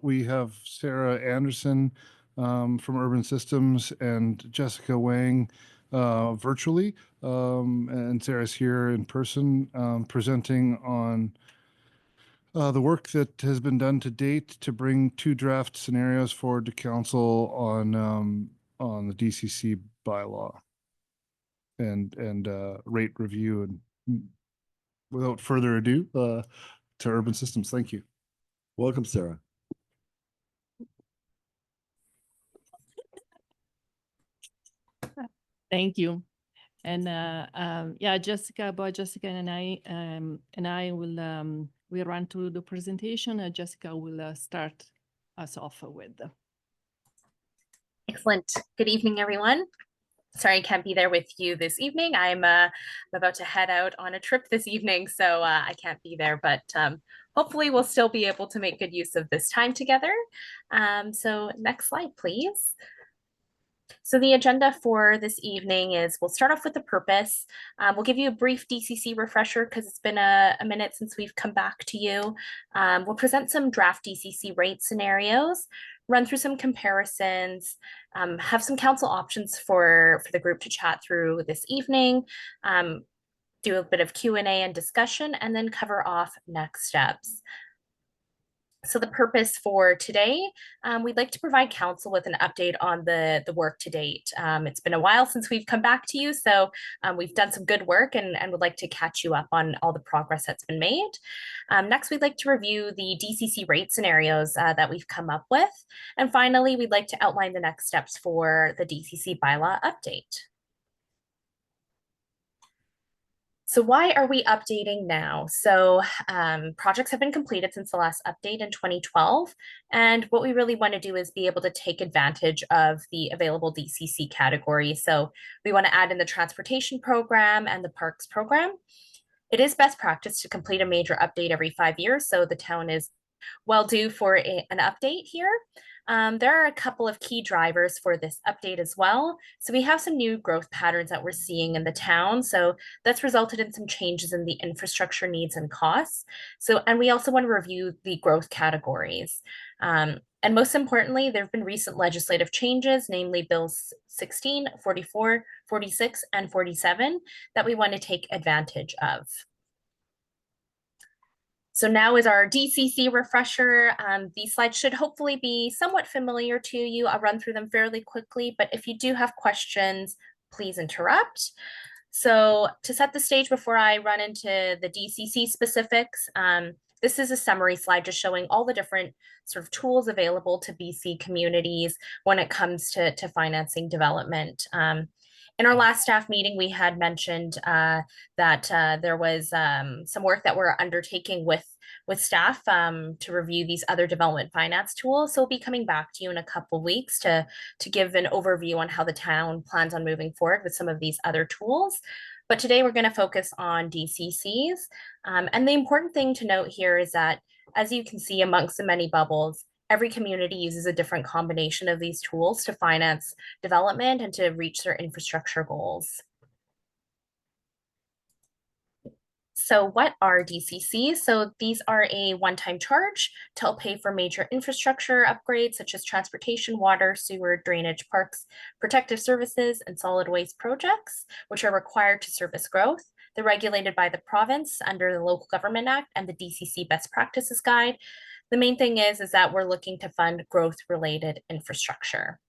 we have Sarah Anderson from Urban Systems and Jessica Wang virtually. And Sarah's here in person presenting on the work that has been done to date to bring 2 draft scenarios forward to council on the DCC bylaw and rate review. And without further ado, to Urban Systems. Thank you. Welcome, Sarah. Thank you. And yeah, Jessica and I will we run through the presentation. Jessica will start us off with. Excellent. Good evening, everyone. Sorry I can't be there with you this evening. I'm about to head out on a trip this evening, so I can't be there, but hopefully we'll still be able to make good use of this time together. So next slide, please. So the agenda for this evening is we'll start off with the purpose. We'll give you a brief DCC refresher because it's been a minute since we've come back to you. We'll present some draft DCC rate scenarios, run through some comparisons, have some council options for the group to chat through this evening, do a bit of Q&A and discussion, and then cover off next steps. So the purpose for today, we'd like to provide council with an update on the work to date. It's been a while since we've come back to you, so we've done some good work and would like to catch you up on all the progress that's been made. Next, we'd like to review the DCC rate scenarios that we've come up with. And finally, we'd like to outline the next steps for the DCC bylaw update. So why are we updating now? So projects have been completed since the last update in 2012. And what we really want to do is be able to take advantage of the available DCC categories. So we want to add in the transportation program and the parks program. It is best practice to complete a major update every 5 years. So the town is well due for an update here. There are a couple of key drivers for this update as well. So we have some new growth patterns that we're seeing in the town. So that's resulted in some changes in the infrastructure needs and costs. And we also want to review the growth categories. And most importantly, there have been recent legislative changes, namely Bills 16, 44, 46, and 47 that we want to take advantage of. So now is our DCC refresher. These slides should hopefully be somewhat familiar to you. I'll run through them fairly quickly, but if you do have questions, please interrupt. So to set the stage before I run into the DCC specifics, this is a summary slide just showing all the different sort of tools available to BC communities when it comes to financing development. In our last staff meeting, we had mentioned that there was some work that we're undertaking with staff to review these other development finance tools. So we'll be coming back to you in a couple of weeks to give an overview on how the town plans on moving forward with some of these other tools. But today we're going to focus on DCCs. And the important thing to note here is that, as you can see amongst the many bubbles, every community uses a different combination of these tools to finance development and to reach their infrastructure goals. So what are DCCs? So these are a one-time charge to help pay for major infrastructure upgrades such as transportation, water, sewer, drainage, parks, protective services, and solid waste projects, which are required to service growth. They're regulated by the province under the Local Government Act and the DCC Best Practices Guide. The main thing is that we're looking to fund growth-related infrastructure.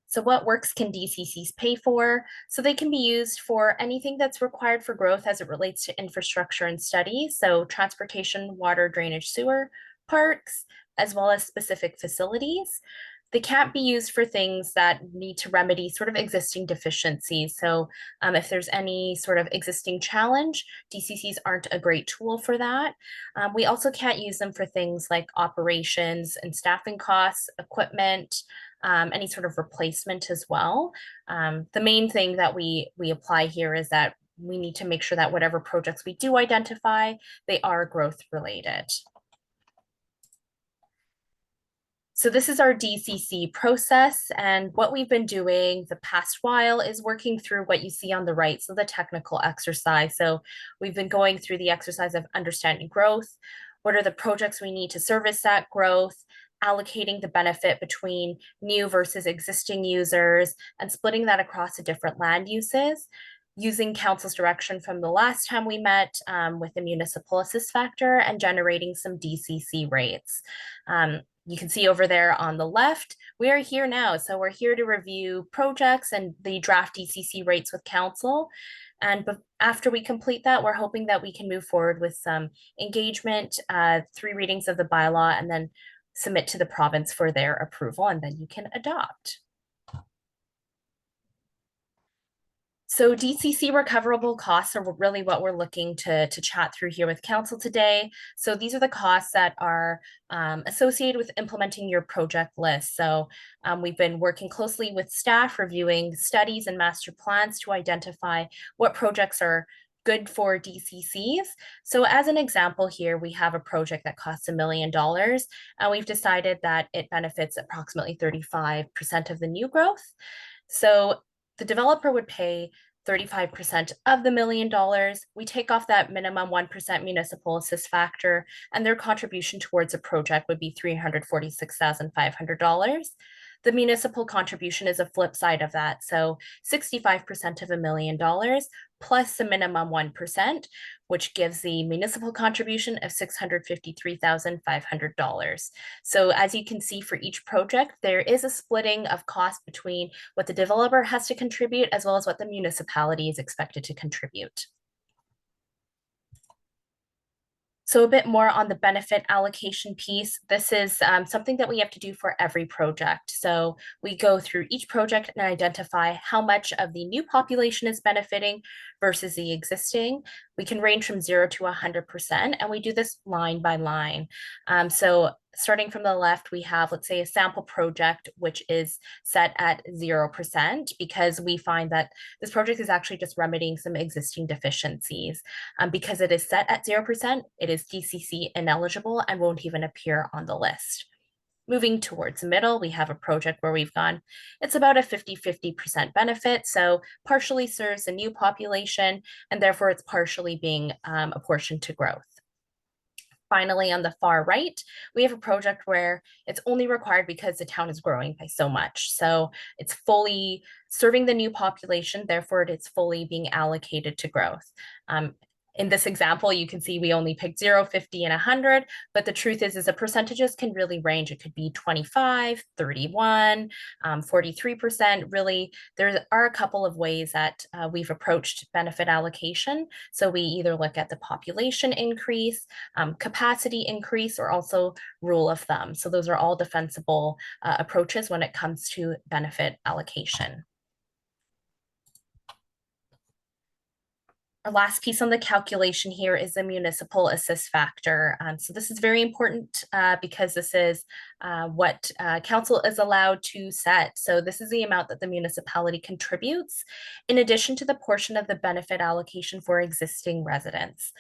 So what works can DCCs pay for? So they can be used for anything that's required for growth as it relates to infrastructure and studies. So transportation, water, drainage, sewer, parks, as well as specific facilities. They can't be used for things that need to remedy sort of existing deficiencies. So if there's any sort of existing challenge, DCCs aren't a great tool for that. We also can't use them for things like operations and staffing costs, equipment, any sort of replacement as well. The main thing that we apply here is that we need to make sure that whatever projects we do identify, they are growth related. So this is our DCC process, and what we've been doing the past while is working through what you see on the right, so the technical exercise. So we've been going through the exercise of understanding growth. what are the projects we need to service that growth, allocating the benefit between new versus existing users, and splitting that across the different land uses, using council's direction from the last time we met with the municipal assist factor and generating some DCC rates. You can see over there on the left, we are here now. So we're here to review projects and the draft DCC rates with council. And after we complete that, we're hoping that we can move forward with some engagement, 3 readings of the bylaw, and then submit to the province for their approval, and then you can adopt. So DCC recoverable costs are really what we're looking to chat through here with council today. So these are the costs that are associated with implementing your project list. So we've been working closely with staff, reviewing studies and master plans to identify what projects are good for DCCs. So as an example here, we have a project that costs $1 million, and we've decided that it benefits approximately 35% of the new growth. So the developer would pay 35% of the $1 million. We take off that minimum 1% municipal assist factor, and their contribution towards a project would be $346,500. The municipal contribution is a flip side of that. So 65% of $1 million plus the minimum 1%, which gives the municipal contribution of $653,500. So as you can see for each project, there is a splitting of cost between what the developer has to contribute as well as what the municipality is expected to contribute. So a bit more on the benefit allocation piece. This is something that we have to do for every project. So we go through each project and identify how much of the new population is benefiting versus the existing. We can range from 0 to 100%, and we do this line by line. So starting from the left, we have, let's say, a sample project, which is set at 0% because we find that this project is actually just remedying some existing deficiencies. Because it is set at 0%, it is DCC ineligible and won't even appear on the list. Moving towards the middle, we have a project where we've gone, it's about a 50-50% benefit, so partially serves a new population, and therefore it's partially being apportioned to growth. Finally, on the far right, we have a project where it's only required because the town is growing by so much. So it's fully serving the new population, therefore it's fully being allocated to growth. In this example, you can see we only picked 0, 50, and 100, but the truth is the percentages can really range. It could be 25, 31, 43%. Really, there are a couple of ways that we've approached benefit allocation. So we either look at the population increase, capacity increase, or also rule of thumb. So those are all defensible approaches when it comes to benefit allocation. Our last piece on the calculation here is the municipal assist factor. So this is very important because this is what council is allowed to set. So this is the amount that the municipality contributes in addition to the portion of the benefit allocation for existing residents.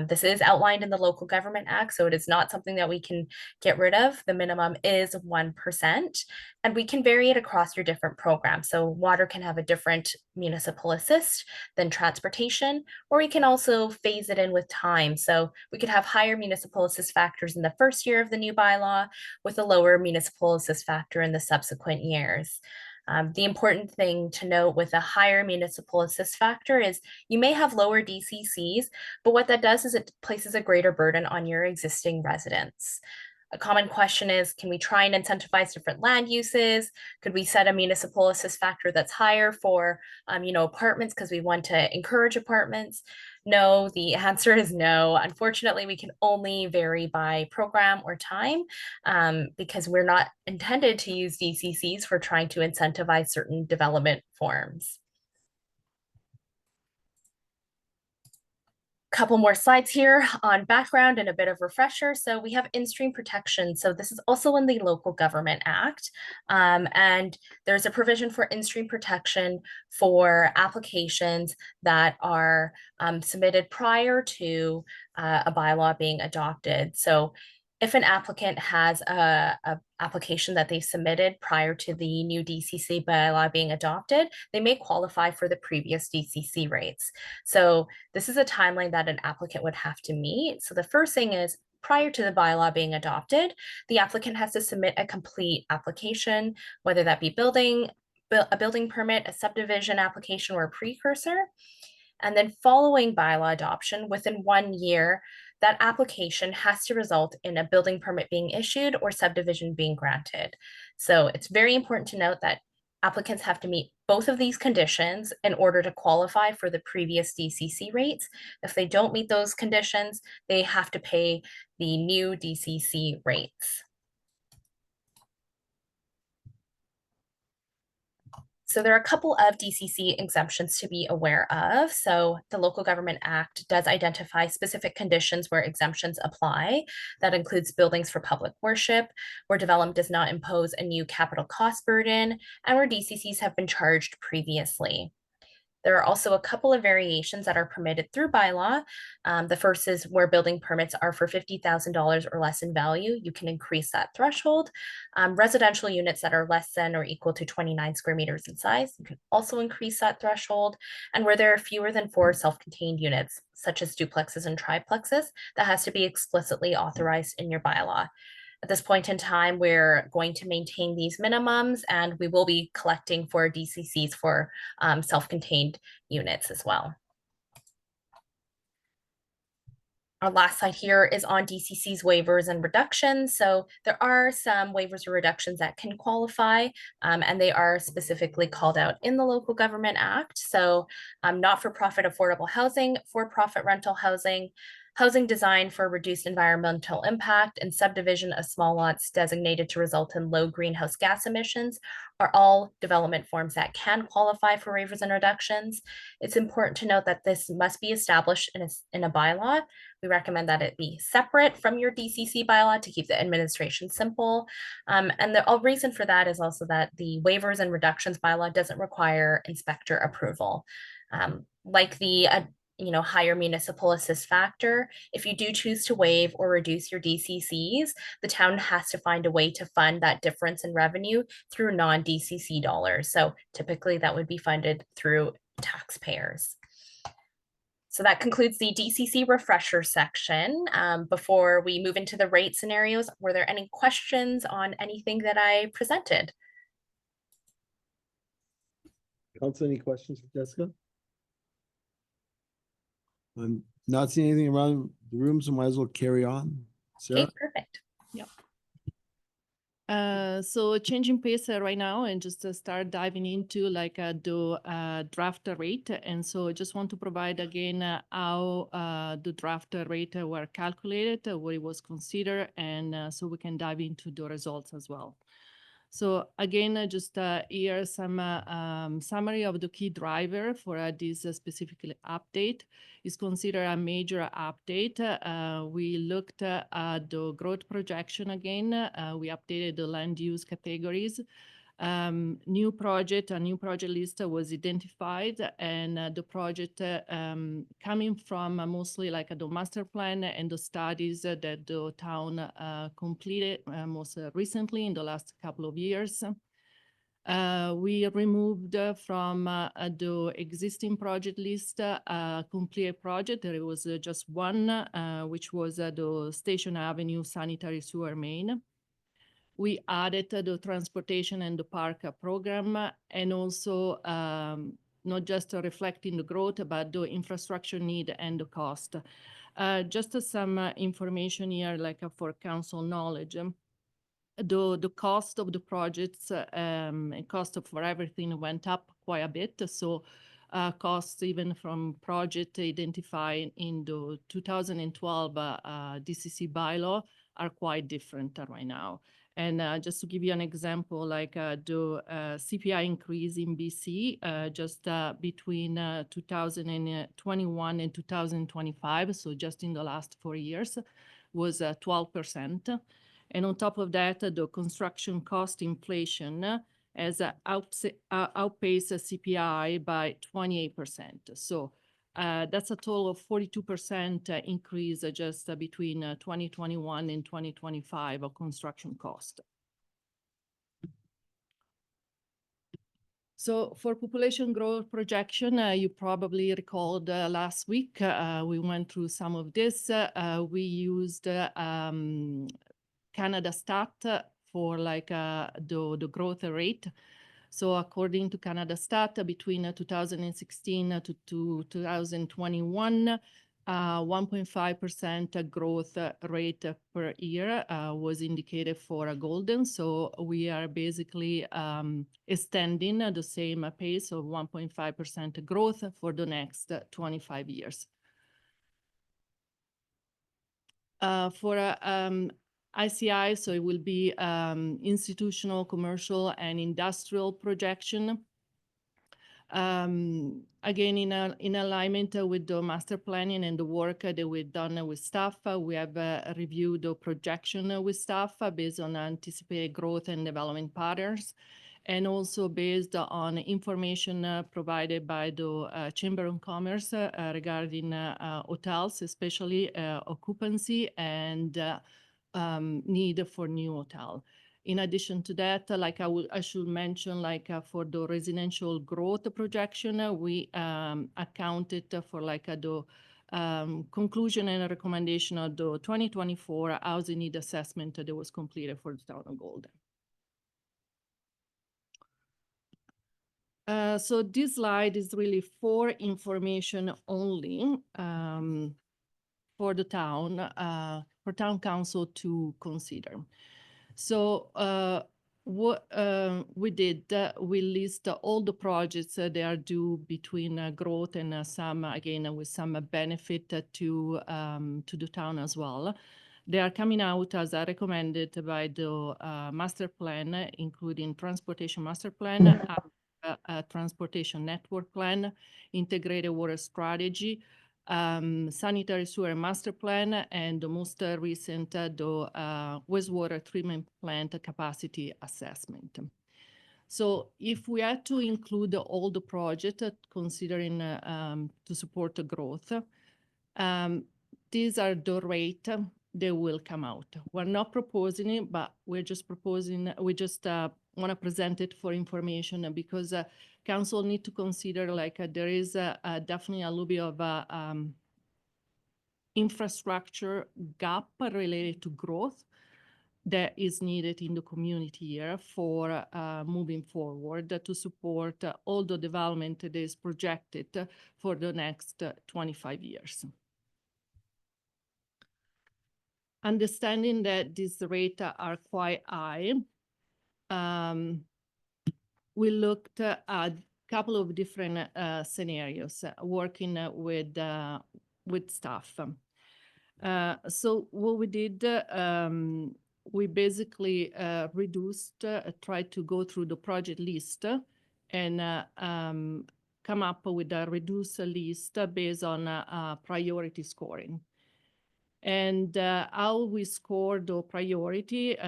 This is outlined in the Local Government Act, so it is not something that we can get rid of. The minimum is 1%, and we can vary it across your different programs. So water can have a different municipal assist than transportation, or we can also phase it in with time. So we could have higher municipal assist factors in the first year of the new bylaw with a lower municipal assist factor in the subsequent years. The important thing to note with a higher municipal assist factor is you may have lower DCCs, but what that does is it places a greater burden on your existing residents. A common question is, can we try and incentivize different land uses? Could we set a municipal assist factor that's higher for, apartments because we want to encourage apartments? No, the answer is no. Unfortunately, we can only vary by program or time because we're not intended to use DCCs for trying to incentivize certain development forms. Couple more slides here on background and a bit of refresher. So we have in-stream protection. So this is also in the Local Government Act. And there's a provision for in-stream protection for applications that are submitted prior to a bylaw being adopted. So if an applicant has a application that they submitted prior to the new DCC bylaw being adopted, they may qualify for the previous DCC rates. So this is a timeline that an applicant would have to meet. So the first thing is prior to the bylaw being adopted, the applicant has to submit a complete application, whether that be a building permit, a subdivision application, or a precursor. And then following bylaw adoption, within 1 year, that application has to result in a building permit being issued or subdivision being granted. So it's very important to note that applicants have to meet both of these conditions in order to qualify for the previous DCC rates. If they don't meet those conditions, they have to pay the new DCC rates. So there are a couple of DCC exemptions to be aware of. So the Local Government Act does identify specific conditions where exemptions apply. That includes buildings for public worship, where development does not impose a new capital cost burden, and where DCCs have been charged previously. There are also a couple of variations that are permitted through bylaw. The first is where building permits are for $50,000 or less in value, you can increase that threshold. Residential units that are less than or equal to 29 square meters in size, you can also increase that threshold. And where there are fewer than 4 self-contained units, such as duplexes and triplexes, that has to be explicitly authorized in your bylaw. At this point in time, we're going to maintain these minimums, and we will be collecting for DCCs for self-contained units as well. Our last slide here is on DCC's waivers and reductions. So there are some waivers or reductions that can qualify, and they are specifically called out in the Local Government Act. So not-for-profit affordable housing, for-profit rental housing, housing designed for reduced environmental impact, and subdivision of small lots designated to result in low greenhouse gas emissions are all development forms that can qualify for waivers and reductions. It's important to note that this must be established in a bylaw. We recommend that it be separate from your DCC bylaw to keep the administration simple. And the reason for that is also that the waivers and reductions bylaw doesn't require inspector approval. Like the higher municipal assist factor, if you do choose to waive or reduce your DCCs, the town has to find a way to fund that difference in revenue through non-DCC dollars. So typically that would be funded through taxpayers. So that concludes the DCC refresher section. Before we move into the rate scenarios, were there any questions on anything that I presented? Council, any questions for Jessica? I'm not seeing anything around the room, so might as well carry on. Sarah? Okay, perfect. So changing pace right now and just start diving into like the draft rate. And so I just want to provide again how the draft rate were calculated, what it was considered, and so we can dive into the results as well. So again, just here some summary of the key driver for this specific update is considered a major update. We looked at the growth projection again. We updated the land use categories. A new project list was identified, and the project coming from mostly like the master plan and the studies that the town completed most recently in the last couple of years. We removed from the existing project list a complete project. There was just one, which was the Station Avenue sanitary sewer main. We added the transportation and the park program, and also not just reflecting the growth, but the infrastructure need and the cost. Just some information here, like for council knowledge. The cost of the projects and cost for everything went up quite a bit. So costs even from project identified in the 2012 DCC bylaw are quite different right now. And just to give you an example, like the CPI increase in BC just between 2021 and 2025, so just in the last 4 years, was 12%. And on top of that, the construction cost inflation has outpaced CPI by 28%. So that's a total of 42% increase just between 2021 and 2025 of construction cost. So for population growth projection, you probably recalled last week, we went through some of this. We used Canada Stat for like the growth rate. So according to Canada Stat, between 2016 to 2021, 1.5% growth rate per year was indicated for Golden. So we are basically extending the same pace of 1.5% growth for the next 25 years. For ICI, so it will be institutional, commercial, and industrial projection. Again, in alignment with the master planning and the work that we've done with staff, we have reviewed the projection with staff based on anticipated growth and development patterns, and also based on information provided by the Chamber of Commerce regarding hotels, especially occupancy and need for new hotel. In addition to that, like I should mention, like for the residential growth projection, we accounted for like the conclusion and recommendation of the 2024 housing need assessment that was completed for the town of Golden. So this slide is really for information only for the town, for town council to consider. So what we did, we list all the projects that are due between growth and some, again, with some benefit to the town as well. They are coming out as recommended by the master plan, including transportation master plan, transportation network plan, integrated water strategy, sanitary sewer master plan, and the most recent, the wastewater treatment plant capacity assessment. So if we had to include all the projects considering to support the growth, these are the rate they will come out. We're not proposing it, but we're just proposing, we just want to present it for information because council need to consider like there is definitely a little bit of infrastructure gap related to growth that is needed in the community here for moving forward to support all the development that is projected for the next 25 years. Understanding that these rates are quite high, we looked at a couple of different scenarios working with staff. So what we did, we basically reduced, tried to go through the project list and come up with a reduced list based on priority scoring. And how we scored the priority,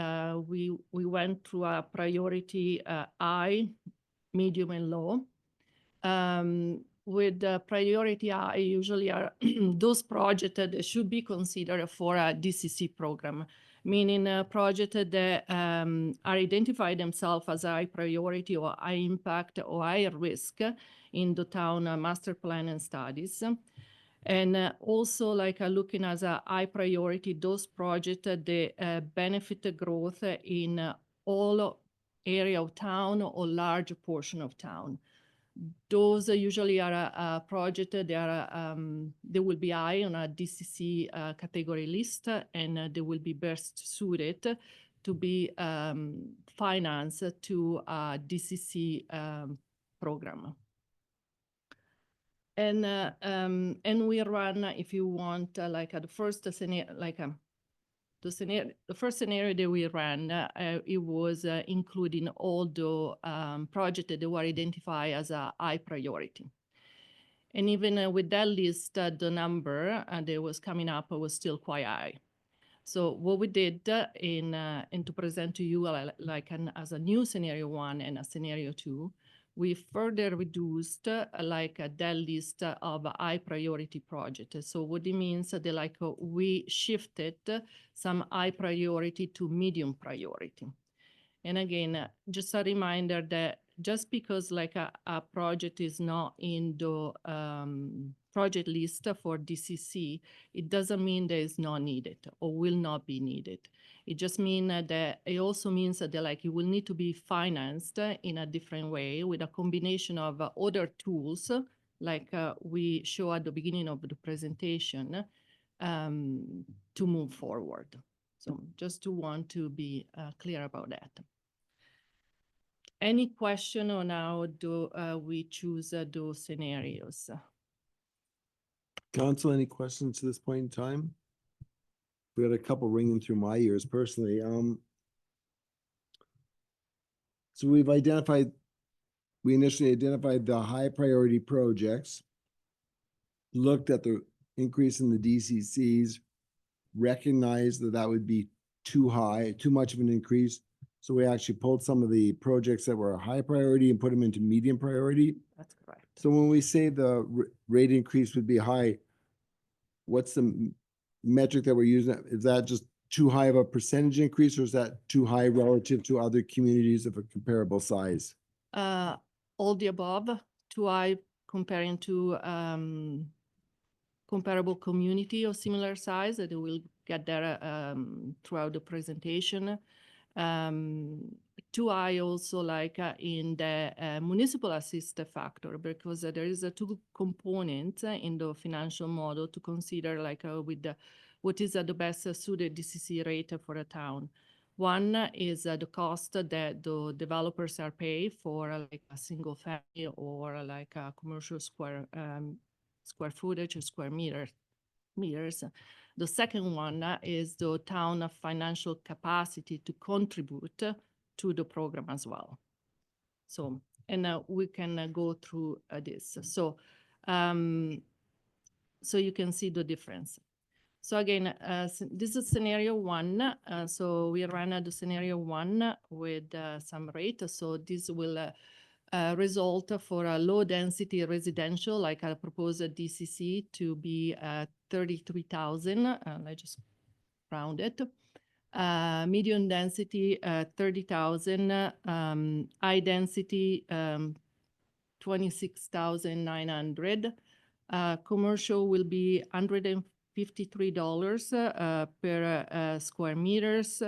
we went through a priority high, medium, and low. With priority high, usually are those projects that should be considered for a DCC program, meaning a project that are identified themselves as a high priority or high impact or high risk in the town master plan and studies. And also like looking as a high priority, those projects that benefit the growth in all area of town or large portion of town. Those usually are a project they will be high on a DCC category list, and they will be best suited to be financed to a DCC program. And we run, if you want, like the first scenario, like the first scenario that we ran, it was including all the projects that were identified as a high priority. And even with that list, the number that was coming up was still quite high. So what we did and to present to you as a new scenario 1 and a scenario 2, we further reduced that list of high priority projects. So what it means that we shifted some high priority to medium priority. And again, just a reminder that just because like a project is not in the project list for DCC, it doesn't mean that it's not needed or will not be needed. It just means that it also means that like it will need to be financed in a different way with a combination of other tools, like we show at the beginning of the presentation, to move forward. So just to want to be clear about that. Any question on how do we choose those scenarios? Council, any questions to this point in time? We had a couple ringing through my ears personally. So we initially identified the high priority projects, looked at the increase in the DCCs, recognized that that would be too high, too much of an increase. So we actually pulled some of the projects that were high priority and put them into medium priority. That's correct. So when we say the rate increase would be high, what's the metric that we're using? Is that just too high of a percentage increase, or is that too high relative to other communities of a comparable size? All the above, too high comparing to comparable community of similar size, that we'll get there throughout the presentation. Too high also like in the municipal assist factor, because there is a two component in the financial model to consider, like with what is the best suited DCC rate for a town. One is the cost that the developers are paying for like a single family or like a commercial square footage or square meters. The second one is the town financial capacity to contribute to the program as well. So, and we can go through this. So, so you can see the difference. So again, this is scenario one. So we ran the scenario one with some rate. So this will result for a low density residential, like I propose a DCC to be 33,000. I just round it. Medium density 30,000. High density 26,900. Commercial will be $153 per square meters.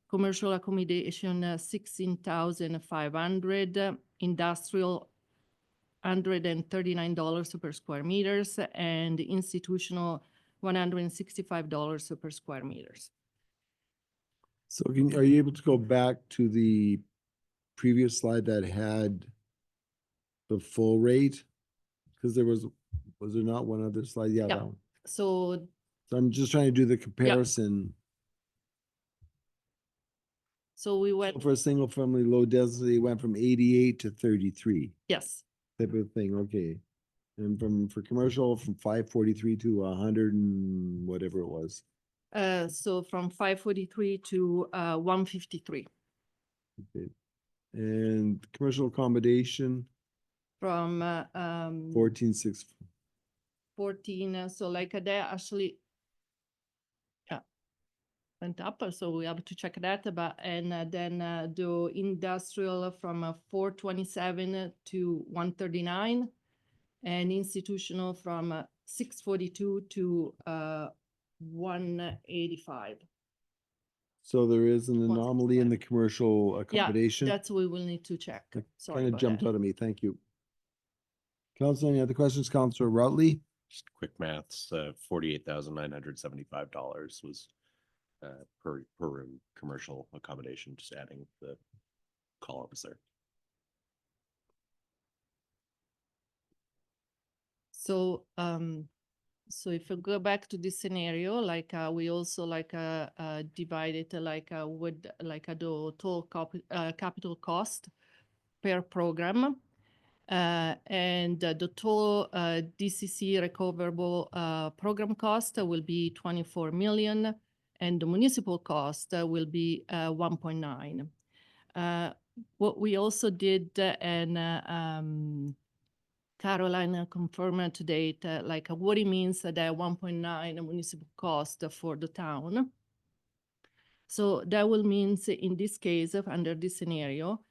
Commercial accommodation 16,500. Industrial $139 per square meters, and institutional $165 per square meters. So are you able to go back to the previous slide that had the full rate? Because was there not one other slide? Yeah, Yeah. that one. So So I'm just trying to do the comparison. so we So went, for a single family low density, it went from 88 to 33 yes, type of thing. Okay. And for commercial, from 543 to 100 and whatever it was. so from 543 to 153. Okay. And commercial accommodation, From 14,600. 14, so like that actually went up, so we have to check that. But and then the industrial from 427 to 139, and institutional from 642 to 185. So there is an One anomaly in the sixty-five. commercial Yeah, accommodation. that's what we will need to check. Sorry Kind of about jumped that. out at me. Thank you. Council, any other questions? Councilor Routley? Just quick maths, $48,975 was per room commercial accommodation, just adding the columns there. So so if you go back to this scenario, like we also like divide it like with like the total capital cost per program, and the total DCC recoverable program cost will be 24 million, and the municipal cost will be 1.9. What we also did, and Caroline confirmed to date, like what it means that 1.9 municipal cost for the town. So that will mean in this case, under this scenario,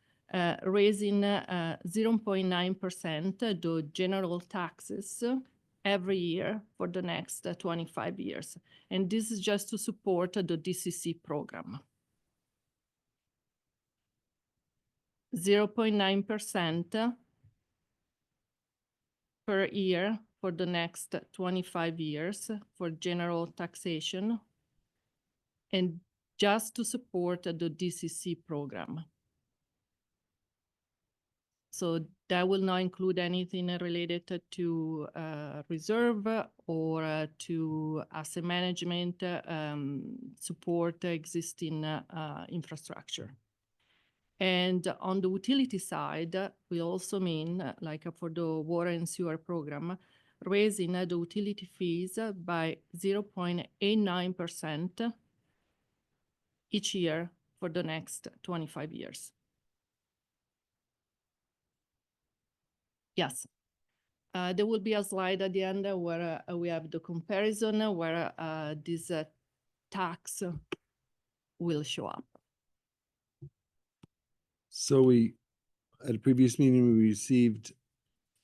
raising 0.9% the general taxes every year for the next 25 years. And this is just to support the DCC program. 0.9% per year for the next 25 years for general taxation, and just to support the DCC program. So that will not include anything related to reserve or to asset management, support existing infrastructure. And on the utility side, we also mean, like for the water and sewer program, raising the utility fees by 0.89% each year for the next 25 years. Yes. There will be a slide at the end where we have the comparison where this tax will show up. So we, at a previous meeting, we received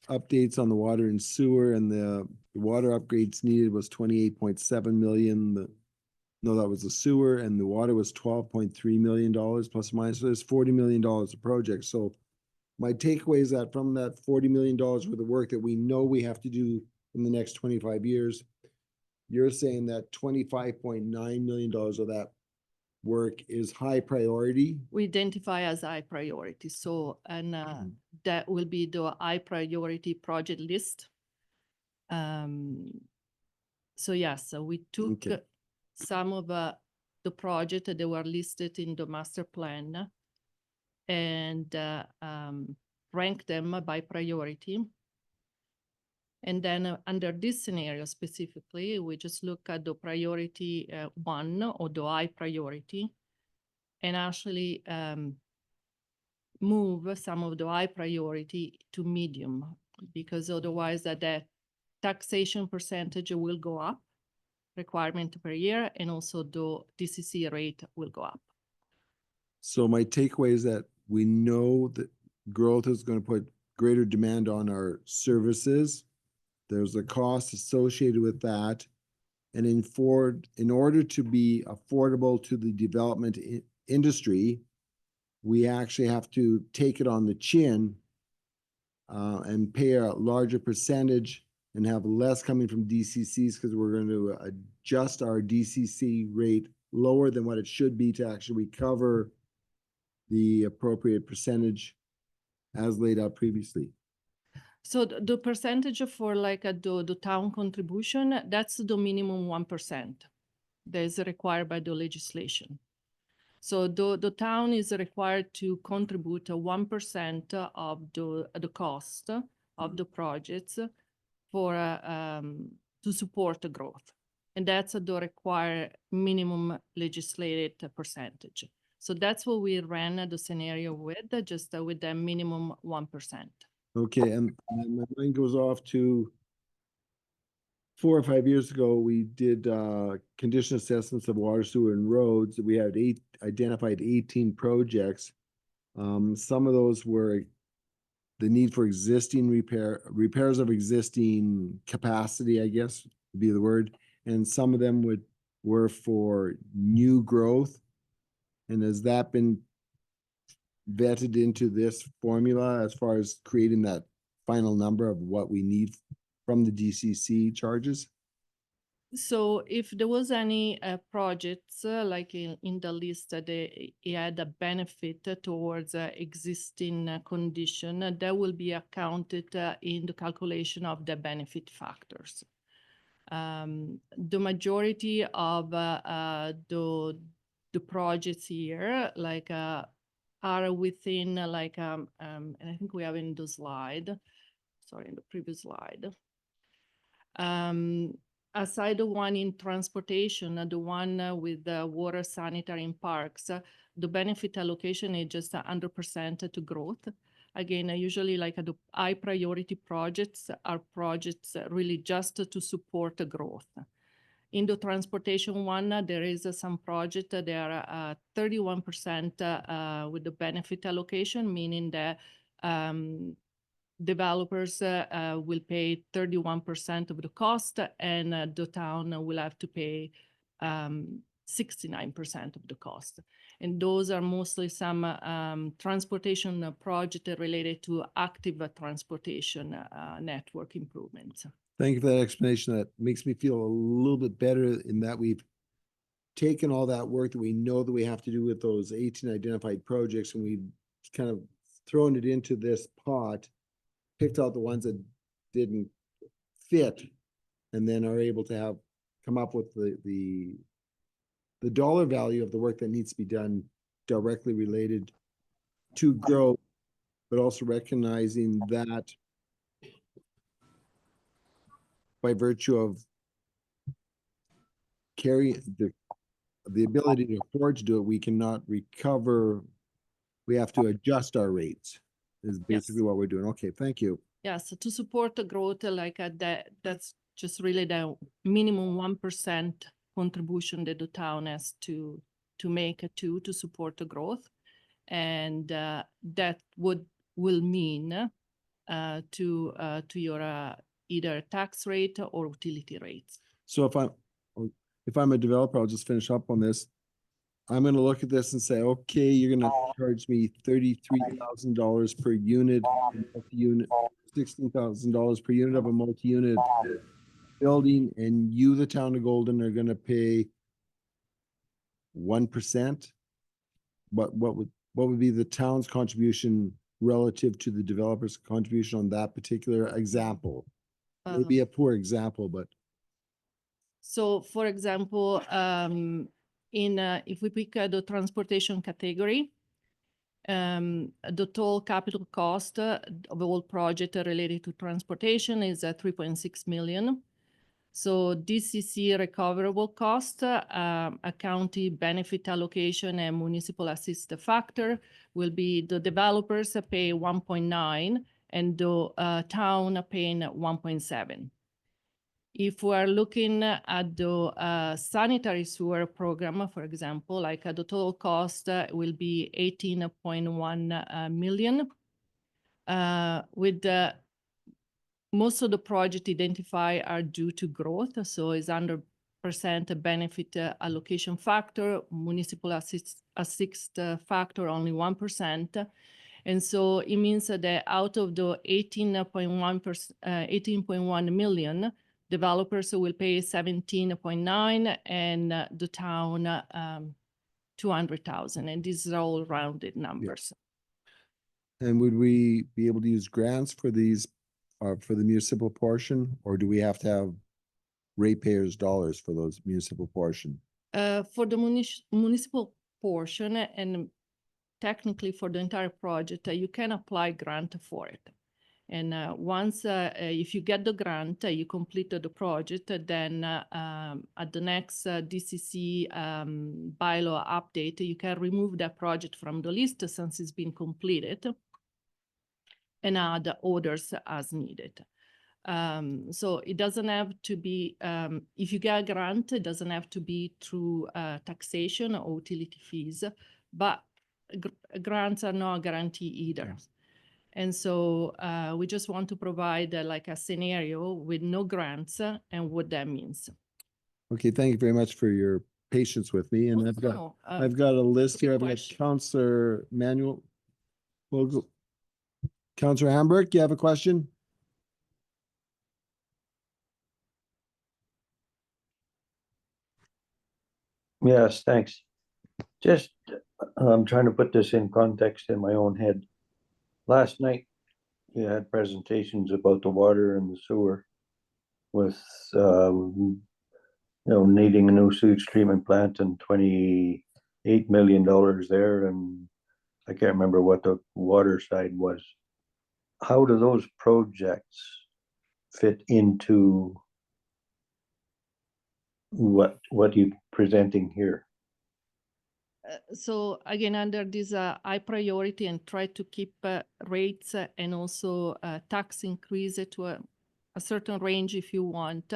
updates on the water and sewer, and the water upgrades needed was 28.7 million. No, that was the sewer, and the water was $12.3 million plus or minus. So there's $40 million of projects. So my takeaway is that from that $40 million worth of work that we know we have to do in the next 25 years, you're saying that $25.9 million of that work is high priority. We identify as high priority. So, and that will be the high priority project list. So yes, so we took some of the projects that were listed in the master plan and rank them by priority. And then under this scenario specifically, we just look at the priority 1 or the high priority and actually move some of the high priority to medium, because otherwise that taxation percentage will go up, requirement per year, and also the DCC rate will go up. So my takeaway is that we know that growth is going to put greater demand on our services. There's a cost associated with that. And in order to be affordable to the development industry, we actually have to take it on the chin and pay a larger percentage and have less coming from DCCs, because we're going to adjust our DCC rate lower than what it should be to actually recover the appropriate percentage as laid out previously. So the percentage for like the town contribution, that's the minimum 1% that is required by the legislation. So the town is required to contribute 1% of the cost of the projects for to support the growth. And that's the required minimum legislated percentage. So that's what we ran the scenario with, just with the minimum 1%. Okay, and my mind goes off to 4 or 5 years ago, we did condition assessments of water, sewer, and roads. We had identified 18 projects. Some of those were the need for existing repairs of existing capacity, I guess would be the word. And some of them were for new growth. And has that been vetted into this formula as far as creating that final number of what we need from the DCC charges? So if there was any projects like in the list that it had a benefit towards existing condition, that will be accounted in the calculation of the benefit factors. The majority of the projects here like are within like and I think we have in the slide, sorry, in the previous slide. Aside the one in transportation, the one with the water, sanitary, and parks, the benefit allocation is just 100% to growth. Again, usually like the high priority projects are projects really just to support the growth. In the transportation one, there is some project, there are 31% with the benefit allocation, meaning that developers will pay 31% of the cost, and the town will have to pay 69% of the cost. And those are mostly some transportation project related to active transportation network improvements. Thank you for that explanation. That makes me feel a little bit better in that we've taken all that work that we know that we have to do with those 18 identified projects, and we've kind of thrown it into this pot, picked out the ones that didn't fit, and then are able to come up with the dollar value of the work that needs to be done directly related to growth, but also recognizing that by virtue of carrying the ability to afford to do it, we cannot recover. We have to adjust our rates is basically what we're doing. Okay, thank you. Yes, to support the growth like that's just really the minimum 1% contribution that the town has to make to support the growth. And that will mean to your either tax rate or utility rates. So if I'm a developer, I'll just finish up on this. I'm gonna look at this and say, okay, you're gonna charge me $33,000 per unit, multi-unit, $16,000 per unit of a multi-unit building, and you, the town of Golden, are gonna pay 1%. What would be the town's contribution relative to the developer's contribution on that particular example? Maybe a poor example, but. So for example, if we pick the transportation category, the total capital cost of the whole project related to transportation is 3.6 million. So DCC recoverable cost, county benefit allocation, and municipal assist factor will be the developers pay 1.9 and the town paying 1.7. If we are looking at the sanitary sewer program, for example, like the total cost will be 18.1 million. With most of the project identified are due to growth, so it's 100% benefit allocation factor, municipal assist factor only 1%. And so it means that out of the 18.1 million, developers will pay 17.9 and the town 200,000. And these are all rounded numbers. Yeah. And would we be able to use grants for these, for the municipal portion, or do we have to have ratepayers' dollars for those municipal portion? For the municipal portion, and technically for the entire project, you can apply grant for it. And once, if you get the grant, you complete the project, then at the next DCC bylaw update, you can remove that project from the list since it's been completed and add orders as needed. So it doesn't have to be, if you get a grant, it doesn't have to be through taxation or utility fees, but grants are not a guarantee either. Yes. And so we just want to provide like a scenario with no grants and what that means. Okay, thank you very much for your patience with me. And I've got a list here. I've got Councillor Manuel. Councillor Hamburg, you have a question? Yes, thanks. Just, I'm trying to put this in context in my own head. Last night, you had presentations about the water and the sewer with, needing a new sewage treatment plant and $28 million there. And I can't remember what the water side was. How do those projects fit into what you're presenting here? So again, under this high priority and try to keep rates and also tax increase to a certain range if you want.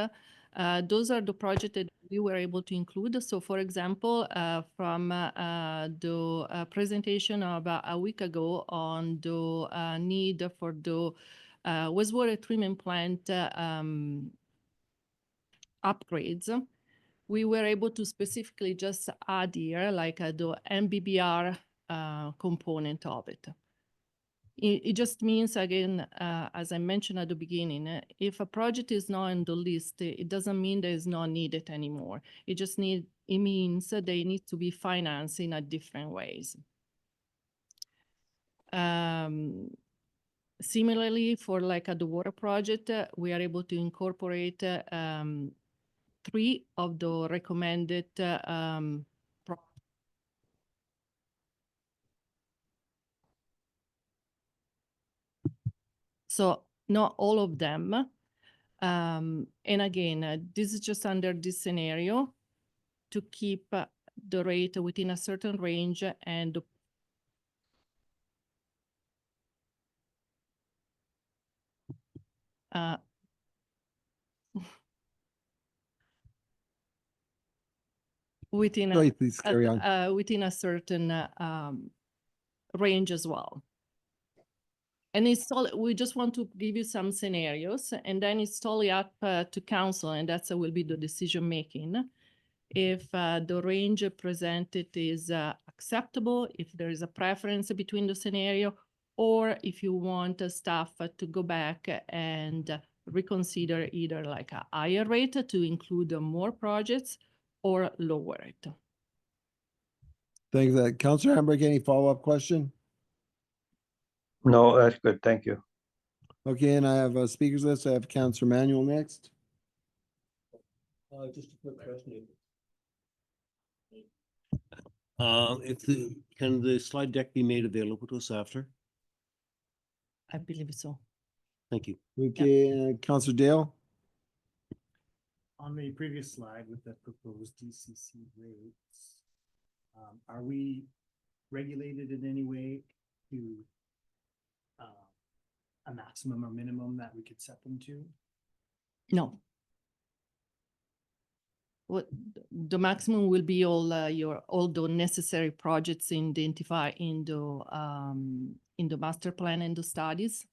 Those are the projects that we were able to include. So for example, from the presentation of a week ago on the need for the wastewater treatment plant upgrades, we were able to specifically just add here like the MBBR component of it. It just means, again, as I mentioned at the beginning, if a project is not on the list, it doesn't mean that it's not needed anymore. It means that they need to be financed in a different ways. Similarly, for like the water project, we are able to incorporate 3 of the recommended so not all of them. And again, this is just under this scenario to keep the rate within a certain range and within Sorry, please carry on. within a certain range as well. And it's all, we just want to give you some scenarios, and then it's totally up to council, and that's will be the decision making. If the range presented is acceptable, if there is a preference between the scenario, or if you want staff to go back and reconsider either like a higher rate to include more projects or lower it. Thank you for that. Councillor Hamburg, any follow-up question? No, that's good, thank you. Okay, and I have a speakers list. I have Councillor Manuel next. Just a quick question. Can the slide deck be made available to us after? I believe so. Thank you. Okay, Councillor Dale. On the previous slide with the proposed DCC rates, are we regulated in any way to a maximum or minimum that we could set them to? No. What the maximum will be all the necessary projects identified in the master plan and the studies.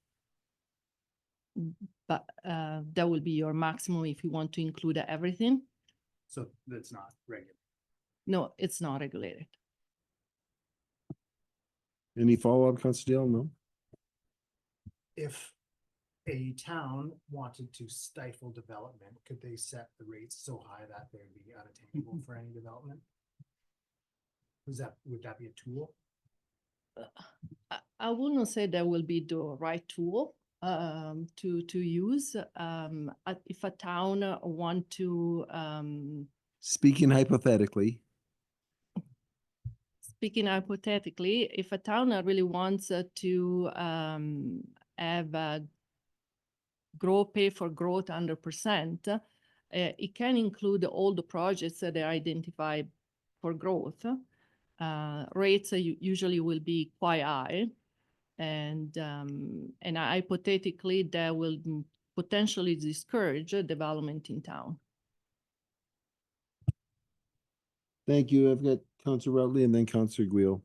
But that will be your maximum if you want to include everything. So that's not regulated. No, it's not regulated. Any follow-up, Councillor Dale? No? If a town wanted to stifle development, could they set the rates so high that they'd be unattainable for any development? Would that be a tool? I wouldn't say that will be the right tool to use. If a town want to Speaking hypothetically. Speaking hypothetically, if a town really wants to have a pay for growth 100%, it can include all the projects that are identified for growth. Rates usually will be quite high, and hypothetically that will potentially discourage development in town. Thank you. I've got Councillor Routley and then Councillor Guile.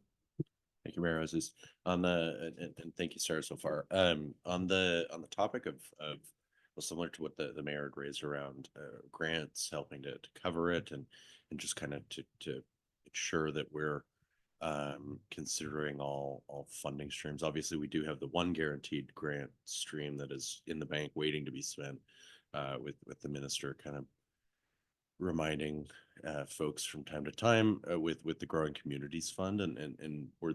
Thank you, Mayor. I was just on the, and thank you, Sarah, so far. On the topic of well, similar to what the mayor had raised around grants, helping to cover it, and just kind of to ensure that we're considering all funding streams. Obviously, we do have the one guaranteed grant stream that is in the bank waiting to be spent, with the minister kind of reminding folks from time to time with the Growing Communities Fund, and were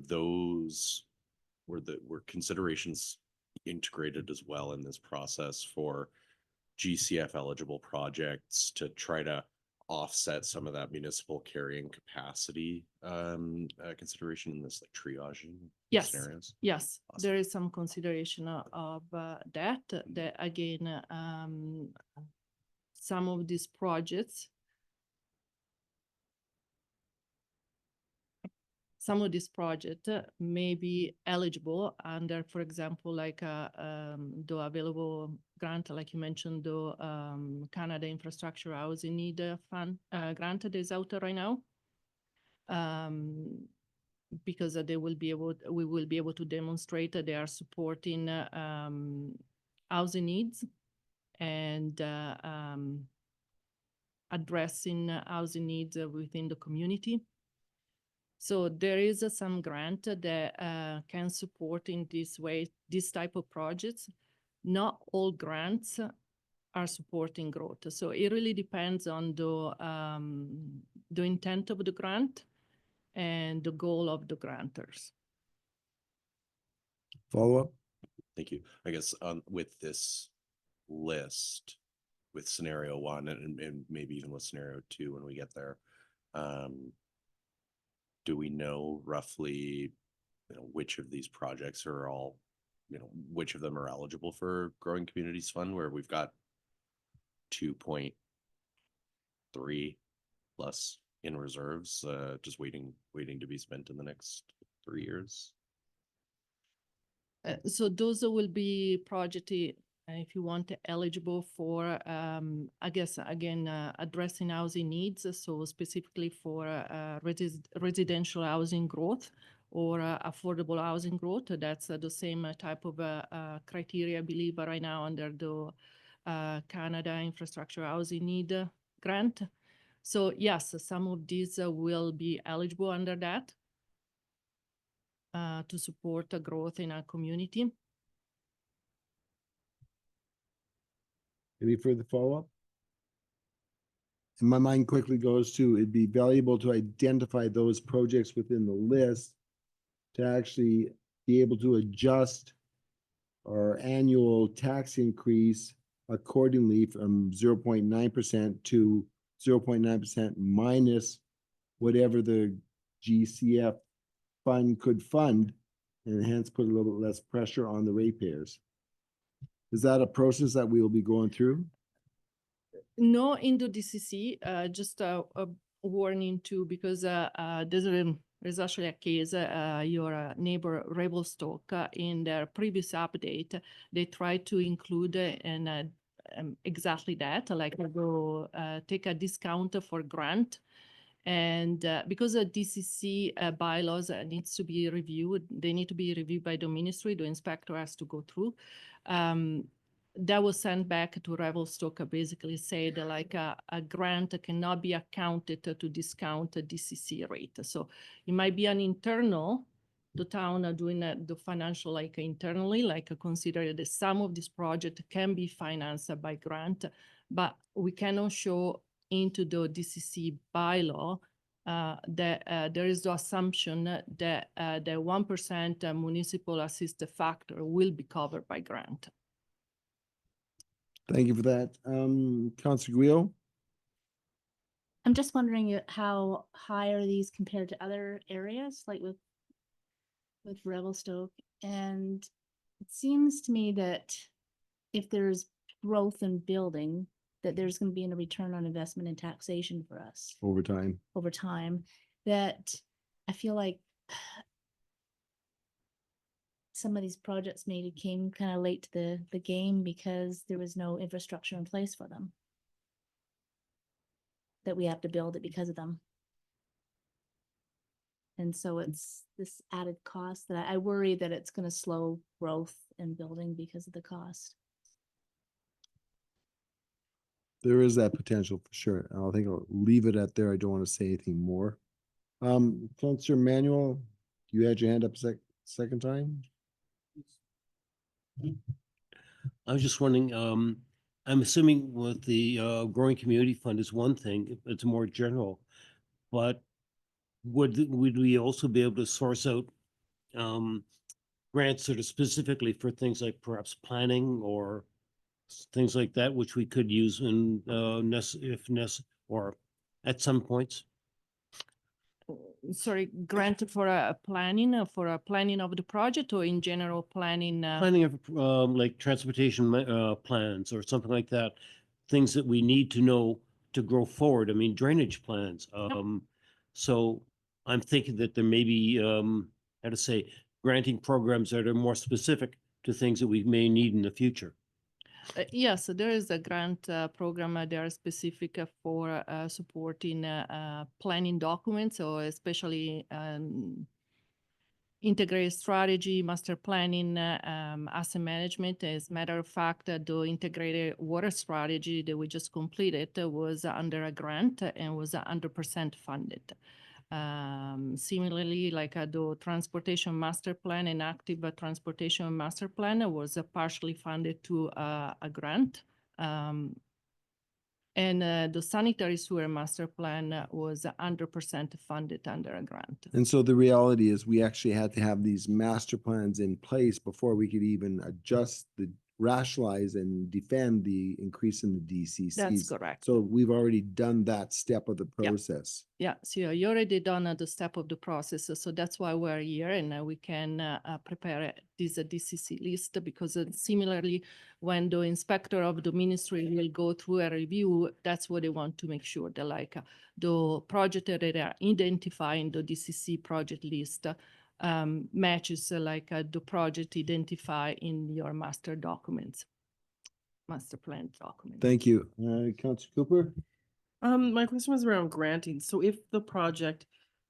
considerations integrated as well in this process for GCF eligible projects to try to offset some of that municipal carrying capacity consideration in this like triaging scenarios? Yes, Awesome. there is some consideration of that again, some of these projects some of these projects may be eligible under, for example, like the available grant, like you mentioned, the Canada Infrastructure Housing Need Fund grant that is out there right now. Because we will be able to demonstrate that they are supporting housing needs and addressing housing needs within the community. So there is some grant that can support in this way, this type of projects. Not all grants are supporting growth. So it really depends on the intent of the grant and the goal of the grantors. Follow up? Thank you. I guess with this list, with scenario one and maybe even with scenario two when we get there, do we know roughly, which of these projects are all, which of them are eligible for Growing Communities Fund, where we've got 2.3 plus in reserves, just waiting to be spent in the next 3 years? So those will be projects, if you want, eligible for, I guess, again, addressing housing needs. So specifically for residential housing growth or affordable housing growth. That's the same type of criteria, I believe, right now under the Canada Infrastructure Housing Need grant. So yes, some of these will be eligible under that to support growth in our community. Any further follow-up? And my mind quickly goes to, it'd be valuable to identify those projects within the list to actually be able to adjust our annual tax increase accordingly from 0.9% to 0.9% minus whatever the GCF fund could fund, and hence put a little bit less pressure on the ratepayers. Is that a process that we will be going through? No, in the DCC, just a warning too, because there's actually a case, your neighbor Revelstoke, in their previous update, they tried to include exactly that, like go take a discount for grant. And because the DCC bylaws needs to be reviewed, they need to be reviewed by the ministry, the inspector has to go through. That was sent back to Revelstoke, basically said like a grant cannot be accounted to discount the DCC rate. So it might be an internal, the town are doing the financial like internally, like consider that some of this project can be financed by grant, but we cannot show into the DCC bylaw that there is the assumption that the 1% municipal assisted factor will be covered by grant. Thank you for that. Councilor Guillo? I'm just wondering how high are these compared to other areas, like with Revelstoke? And it seems to me that if there's growth in building, that there's going to be a return on investment and taxation for us Over time. that I feel like some of these projects maybe came kind of late to the game because there was no infrastructure in place for them, that we have to build it because of them. And so it's this added cost that I worry that it's going to slow growth in building because of the cost. There is that potential for sure. I think I'll leave it at there. I don't want to say anything more. Councilor Manuel, you had your hand up second time? I was just wondering, I'm assuming with the Growing Community Fund is one thing, it's more general, but would we also be able to source out grants that are specifically for things like perhaps planning or things like that, which we could use in or at some points? Sorry, grant for a planning of the project, or in general planning? Planning of like transportation plans or something like that, things that we need to know to grow forward. I mean, drainage plans. So I'm thinking that there may be, how to say, granting programs that are more specific to things that we may need in the future. Yes, there is a grant program that are specific for supporting planning documents, or especially integrated strategy, master planning, asset management. As a matter of fact, the integrated water strategy that we just completed was under a grant and was 100% funded. Similarly, like the transportation master plan and active transportation master plan was partially funded to a grant. And the sanitary sewer master plan was 100% funded under a grant. And so the reality is we actually had to have these master plans in place before we could even adjust rationalize and defend the increase in the DCCs. That's correct. So we've already done that step of the Yeah. process. Yeah, so you already done the step of the process, so that's why we're here, and we can prepare this DCC list, because similarly, when the inspector of the ministry will go through a review, that's what they want to make sure that like the project that they are identifying the DCC project list matches like the project identified in your master documents, master plan document. Thank you. Councilor Cooper? My question was around granting. So if the project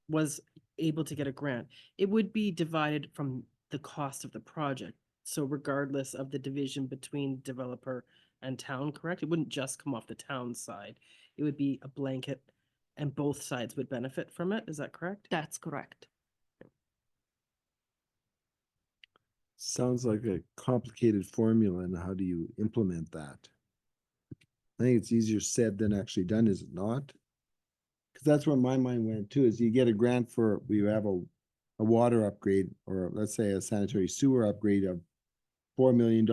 was able to get a grant, it would be divided from the cost of the project. So regardless of the division between developer and town, correct? It wouldn't just come off the town side. It would be a blanket and both sides would benefit from it. Is that correct? That's correct. Sounds like a complicated formula, and how do you implement that? I think it's easier said than actually done, is it not? Because that's where my mind went too, is you get a grant for, we have a water upgrade, or let's say a sanitary sewer upgrade of $4 million.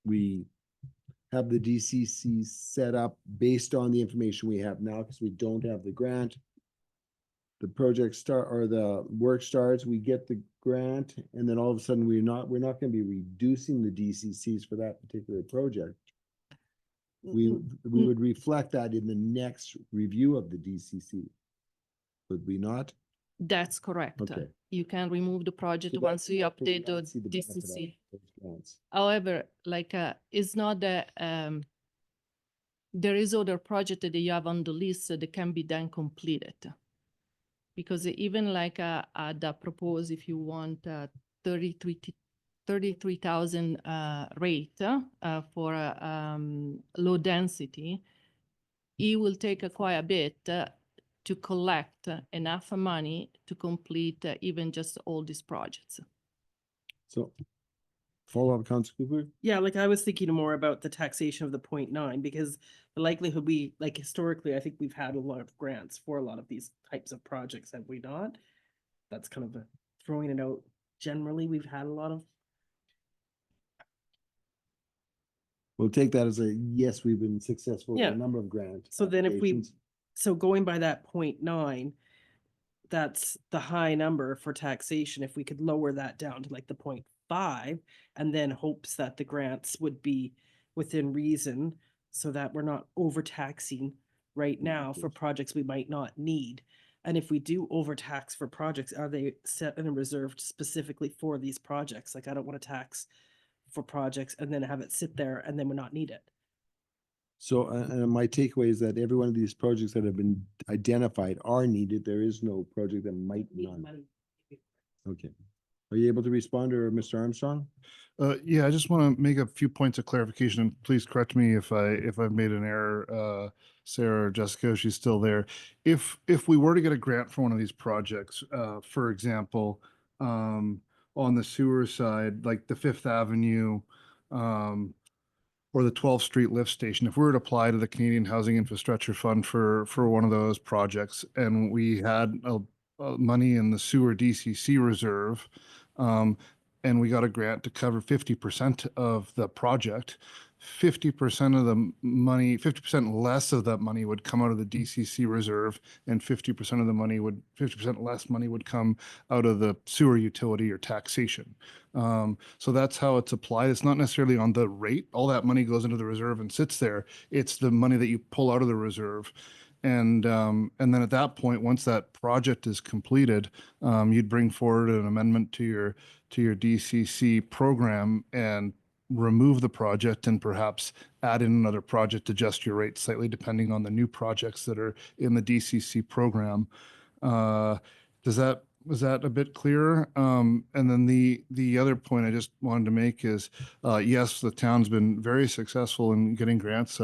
We have the DCC set up based on the information we have now, because we don't have the grant. The project or the work starts, we get the grant, and then all of a sudden we're not going to be reducing the DCCs for that particular project. We would reflect that in the next review of the DCC. Would we not? That's correct. Okay. You can remove the project So once you that's what we update the don't see the benefit of DCC. those grants. However, like it's not that there is other project that you have on the list that can be then completed. Because even like the propose, if you want 33,000 rate for low density, it will take quite a bit to collect enough money to complete even just all these projects. So, follow up, Councilor Cooper? Yeah, like I was thinking more about the taxation of the 0.9, because the likelihood like historically, I think we've had a lot of grants for a lot of these types of projects, have we not? That's kind of throwing it out. Generally, we've had a lot of. We'll take that as a yes, we've been successful in Yeah. a number of grants. So then if we, applications. so going by that 0.9, that's the high number for taxation. If we could lower that down to like the 0.5, and then hopes that the grants would be within reason, so that we're not overtaxing right now for projects we might not need. And if we do overtax for projects, are they set and reserved specifically for these projects? Like, I don't want to tax for projects and then have it sit there and then we not need it. So, and my takeaway is that every one of these projects that have been identified are needed. There is no project that might not. Okay. Are you able to respond, or Mr. Armstrong? Yeah, I just want to make a few points of clarification, and please correct me if I've made an error, Sarah or Jessica, if she's still there. If we were to get a grant for one of these projects, for example, on the sewer side, like the Fifth Avenue, or the 12th Street lift station, if we were to apply to the Canadian Housing Infrastructure Fund for one of those projects, and we had money in the sewer DCC reserve, and we got a grant to cover 50% of the project, 50% of the money, 50% less of that money would come out of the DCC reserve, and 50% of the money 50% less money would come out of the sewer utility or taxation. So that's how it's applied. It's not necessarily on the rate. All that money goes into the reserve and sits there. It's the money that you pull out of the reserve. And then at that point, once that project is completed, you'd bring forward an amendment to your DCC program and remove the project and perhaps add in another project, adjust your rate slightly depending on the new projects that are in the DCC program. Was that a bit clearer? And then the other point I just wanted to make is, yes, the town's been very successful in getting grants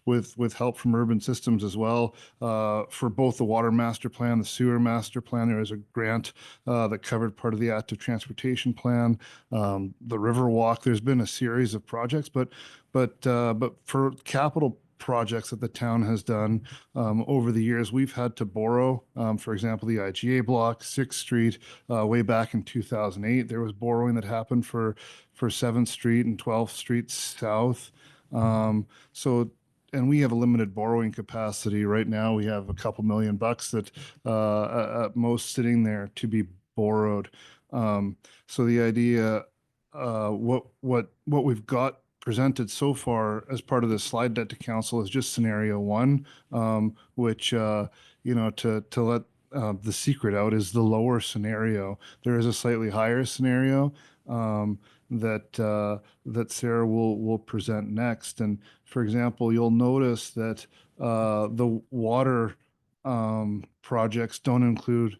with help from Urban Systems as well, for both the water master plan, the sewer master plan. There was a grant that covered part of the active transportation plan, the river walk. There's been a series of projects, but for capital projects that the town has done over the years, we've had to borrow. For example, the IGA block, 6th Street, way back in 2008, there was borrowing that happened for 7th Street and 12th Street South. And we have a limited borrowing capacity right now. We have a couple $1 million that at most sitting there to be borrowed. So the idea, what we've got presented so far as part of the slide deck to council is just scenario 1, which, to let the secret out, is the lower scenario. There is a slightly higher scenario that Sarah will present next. And for example, you'll notice that the water projects don't include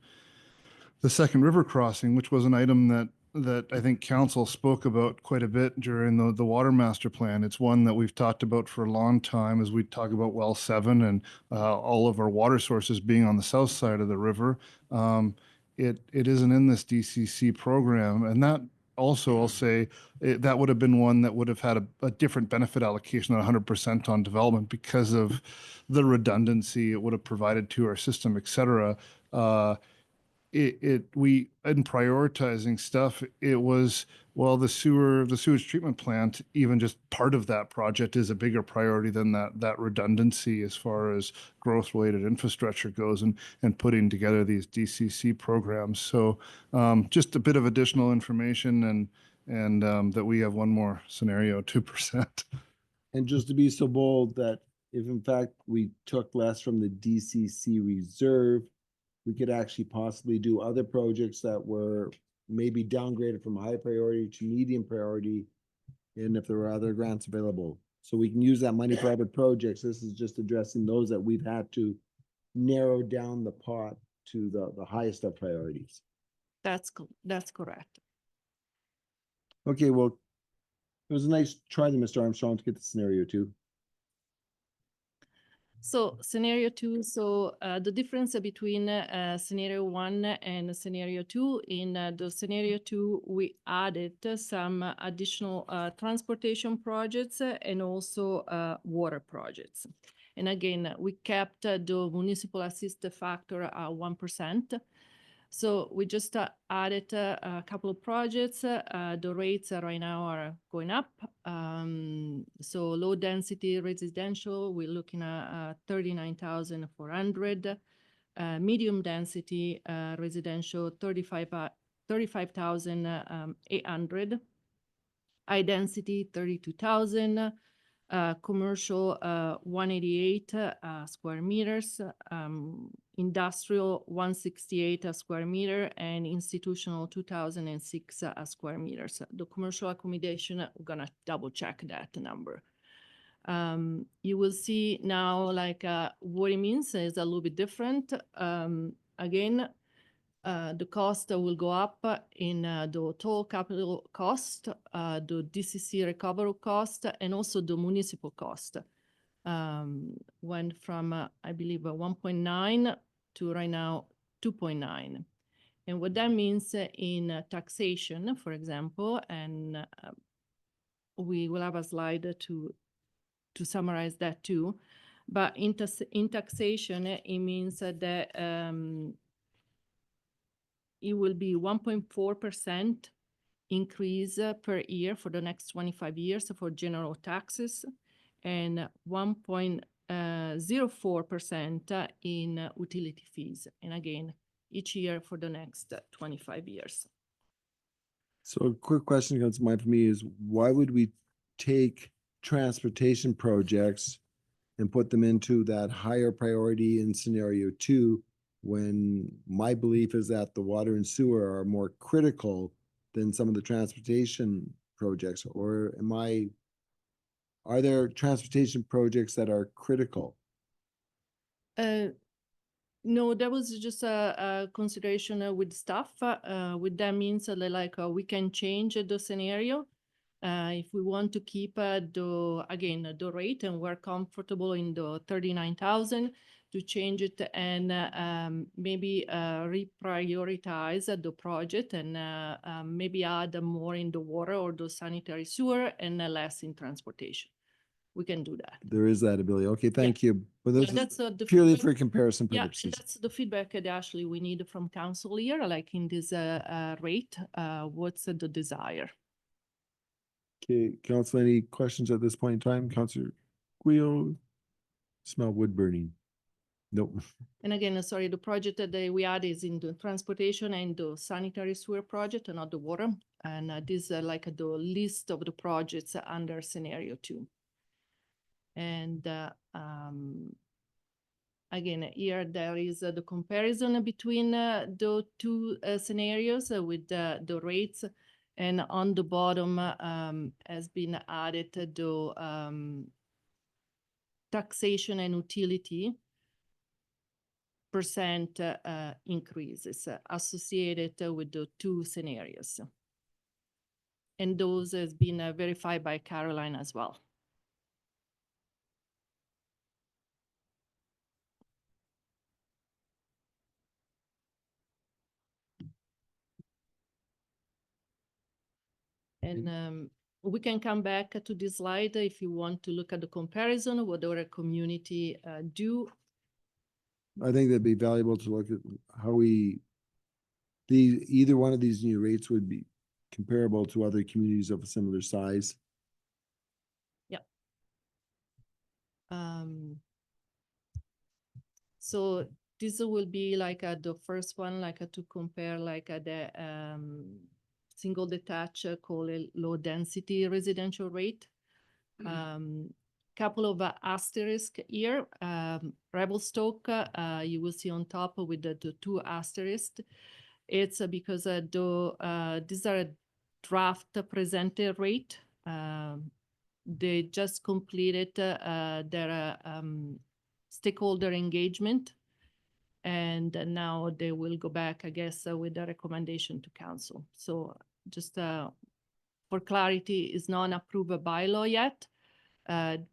the second river crossing, which was an item that I think council spoke about quite a bit during the water master plan. It's one that we've talked about for a long time as we talk about well 7 and all of our water sources being on the south side of the river. It isn't in this DCC program, and that also, I'll say, that would have been one that would have had a different benefit allocation than 100% on development because of the redundancy it would have provided to our system, et cetera. We in prioritizing stuff, it was, well, the sewage treatment plant, even just part of that project is a bigger priority than that redundancy as far as growth related infrastructure goes, and putting together these DCC programs. So just a bit of additional information, and that we have one more scenario, 2%. And just to be so bold that if in fact we took less from the DCC reserve, we could actually possibly do other projects that were maybe downgraded from high priority to medium priority, and if there were other grants available. So we can use that money for other projects. This is just addressing those that we've had to narrow down the pot to the highest of priorities. That's correct. Okay, well, it was a nice try to Mr. Armstrong to get the scenario 2. So scenario 2, the difference between scenario 1 and scenario 2, in the scenario 2, we added some additional transportation projects and also water projects. And again, we kept the municipal assist factor at 1%. So we just added a couple of projects. The rates right now are going up. So low density residential, we're looking at 39,400. Medium density residential, 35,800. High density, 32,000. Commercial, 188 square meters. Industrial, 168 square meter, and institutional, 2006 square meters. The commercial accommodation, we're gonna double check that number. You will see now what it means is a little bit different. Again, the cost will go up in the total capital cost, the DCC recoverable cost, and also the municipal cost. Went from, I believe, 1.9 to right now 2.9. And what that means in taxation, for example, and we will have a slide to summarize that too. But in taxation, it means that it will be 1.4% increase per year for the next 25 years for general taxes, and 1.04% in utility fees. And again, each year for the next 25 years. So a quick question comes to mind for me is, why would we take transportation projects and put them into that higher priority in scenario 2, when my belief is that the water and sewer are more critical than some of the transportation projects, or are there transportation projects that are critical? No, that was just a consideration with staff. With that means we can change the scenario. If we want to keep the rate, and we're comfortable in the 39,000, to change it and maybe reprioritize the project and maybe add more in the water or the sanitary sewer and less in transportation. We can do that. There is that ability. Okay, thank you. But Yeah, this is that's the purely feedback. for comparison Yeah, and purposes. that's the feedback that actually we need from council here, like in this rate, what's the desire? Okay, council, any questions at this point in time? Councilor Guio? Smell wood burning. Nope. And again, sorry, the project that we add is in the transportation and the sanitary sewer project and not the water. And this is like the list of the projects under scenario 2. And again, here there is the comparison between the two scenarios with the rates. And on the bottom has been added the taxation and utility percent increases associated with the two scenarios. And those has been verified by Caroline as well. And we can come back to this slide if you want to look at the comparison, what our community do. I think that'd be valuable to look at how either one of these new rates would be comparable to other communities of a similar size. So this will be like the first one, to compare the single detached called a low density residential rate. Couple of asterisks here. Revelstoke, you will see on top with the 2 asterisks. It's because these are a draft presented rate. They just completed their stakeholder engagement, and now they will go back, I guess, with a recommendation to council. So just for clarity, is not approved by law yet.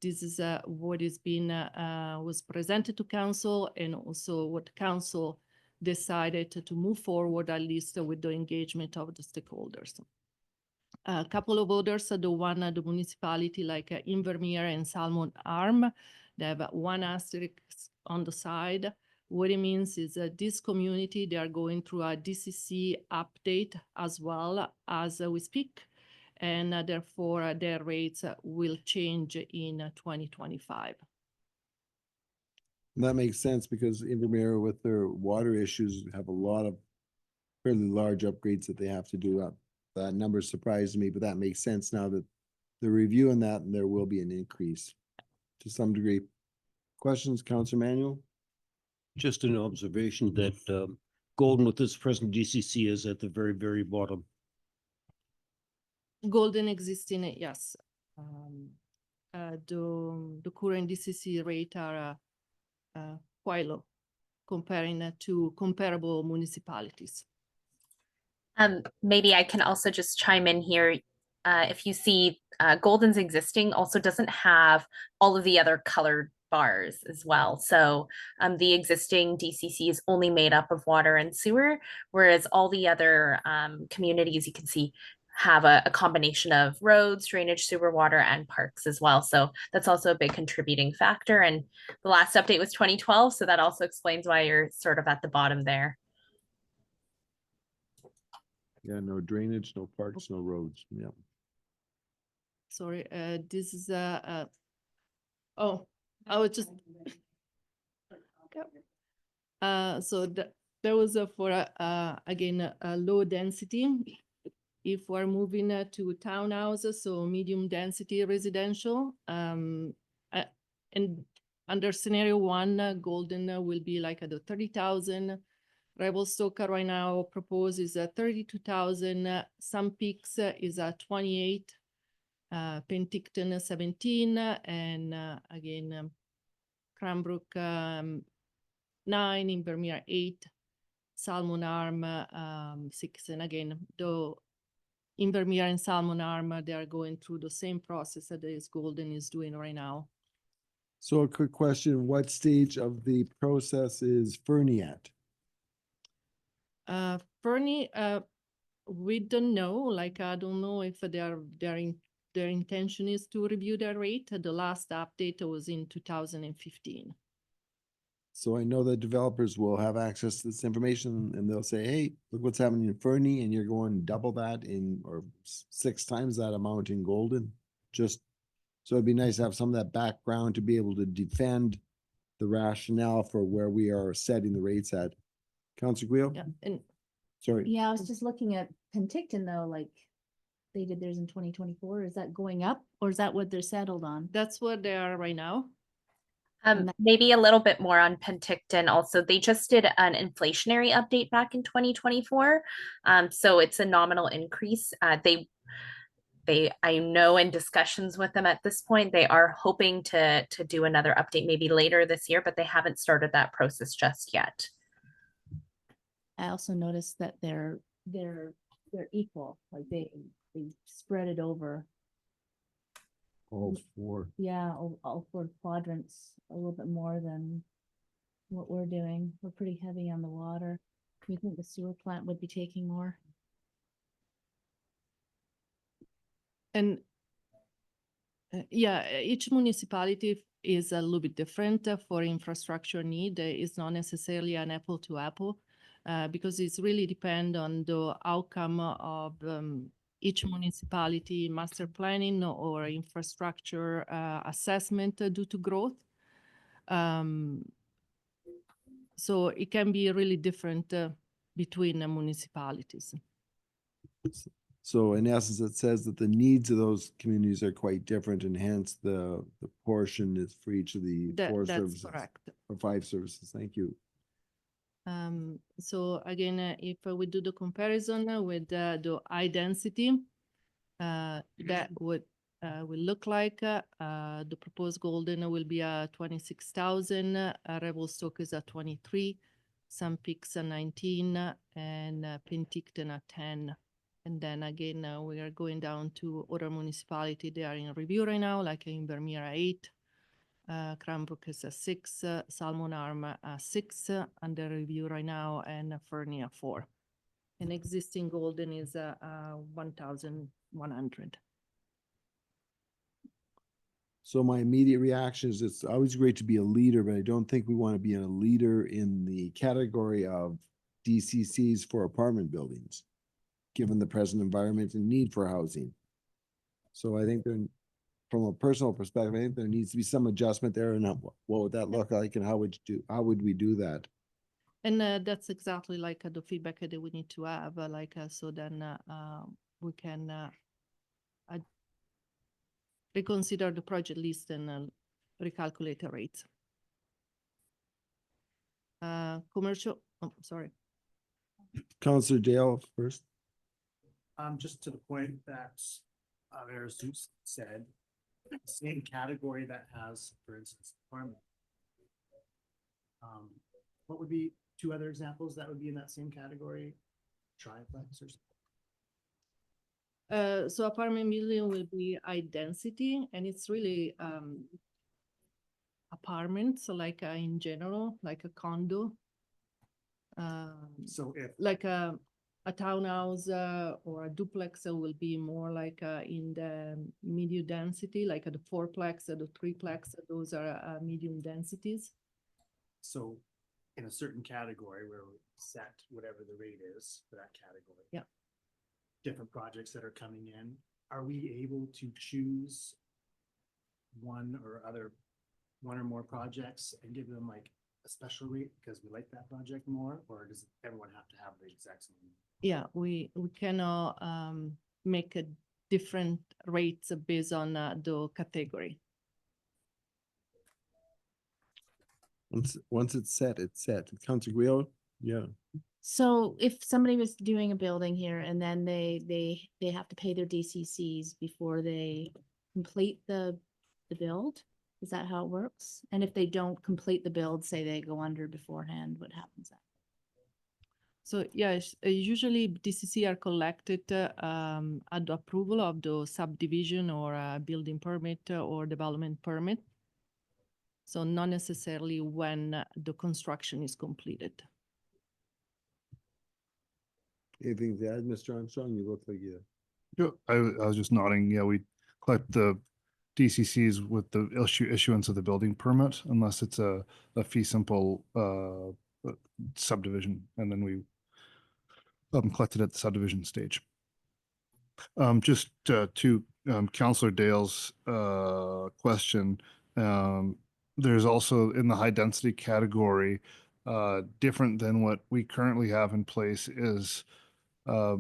This is what is being was presented to council, and also what council decided to move forward, at least with the engagement of the stakeholders. A couple of others, the municipality like Invermere and Salmon Arm, they have 1 asterisk on the side. What it means is this community, they are going through a DCC update as well as we speak, and therefore their rates will change in 2025. That makes sense because Invermere with their water issues have a lot of fairly large upgrades that they have to do. That number surprised me, but that makes sense now that they're reviewing that, and there will be an increase to some degree. Questions, Councilor Manuel? Just an observation that Golden with its present DCC is at the very, very bottom. Golden existing, yes. The current DCC rate are quite low comparing to comparable municipalities. Maybe I can also just chime in here. If you see Golden's existing also doesn't have all of the other colored bars as well. So the existing DCC is only made up of water and sewer, whereas all the other communities you can see have a combination of roads, drainage, sewer, water, and parks as well. So that's also a big contributing factor. And the last update was 2012, so that also explains why you're sort of at the bottom there. Yeah, no drainage, no parks, no roads. Yeah. Sorry, this is oh, I was just so that was for again a low density. If we're moving to townhouses, so medium density residential, and under scenario one, Golden will be like at the 30,000. Revelstoke right now proposes 32,000. Some Peaks is at 28. Penticton 17, and again, Cranbrook 9, Invermere 8, Salmon Arm 6. And again, though Invermere and Salmon Arm, they are going through the same process that is Golden is doing right now. So a quick question, what stage of the process is Fernie at? Fernie, we don't know. Like, I don't know if their intention is to review their rate. The last update was in 2015. So I know that developers will have access to this information and they'll say, hey, look what's happening in Fernie, and you're going double that in, or 6 times that amount in Golden. Just, so it'd be nice to have some of that background to be able to defend the rationale for where we are setting the rates at. Councilor Guio? Yeah, and Sorry. Yeah, I was just looking at Penticton though, like they did theirs in 2024. Is that going up or is that what they're settled on? that's where they are right now. Maybe a little bit more on Penticton also. They just did an inflationary update back in 2024. So it's a nominal increase. I know in discussions with them at this point, they are hoping to do another update maybe later this year, but they haven't started that process just yet. I also noticed that they're equal, like they spread it over. All 4. Yeah, all 4 quadrants, a little bit more than what we're doing. We're pretty heavy on the water. Do you think the sewer plant would be taking more? And yeah, each municipality is a little bit different for infrastructure need. It's not necessarily an apple to apple because it's really depend on the outcome of each municipality master planning or infrastructure assessment due to growth. So it can be really different between municipalities. So in essence, it says that the needs of those communities are quite different, and hence the portion is for each of the 4 That's services. correct. Or 5 services. Thank you. So again, if we do the comparison with the high density, that would will look like the proposed Golden will be 26,000, Revelstoke is at 23, some Peaks at 19, and Penticton at 10. And then again, we are going down to other municipality. They are in review right now, like Invermere 8, Cranbrook is a 6, Salmon Arm 6 under review right now, and Fernie 4. And existing Golden is 1,100. So my immediate reaction is it's always great to be a leader, but I don't think we want to be a leader in the category of DCCs for apartment buildings, given the present environment and need for housing. So I think from a personal perspective, I think there needs to be some adjustment there. And what would that look like, and how would we do that? And that's exactly like the feedback that we need to have, so then we can reconsider the project list and recalculate the rates. Commercial, oh, sorry. Councilor Dale first. Just to the point that Mayor Zeus said, the same category that has, for instance, apartment. What would be 2 other examples that would be in that same category? Triplex or something? So apartment building will be high density, and it's really apartments, like in general, like a condo. So if Like a townhouse or a duplex will be more like in the medium density, like the 4-plex or the 3-plex, those are medium densities. so in a certain category where we set whatever the rate is for that category. Yeah. Different projects that are coming in, are we able to choose one or more projects and give them like a special rate because we like that project more, or does everyone have to have the exact same? Yeah, we cannot make a different rates based on the category. Once it's set, it's set. Councilor Guio? Yeah. So if somebody was doing a building here and then they have to pay their DCCs before they complete the build, is that how it works? And if they don't complete the build, say they go under beforehand, what happens then? So yes, usually DCC are collected at the approval of the subdivision or building permit or development permit. So not necessarily when the construction is completed. Anything to add, Mr. Armstrong? You look like you. Yeah, I was just nodding. Yeah, we collect the DCCs with the issuance of the building permit, unless it's a fee simple subdivision, and then we collect it at the subdivision stage. Just to Councillor Dale's question, there's also in the high density category, different than what we currently have in place is a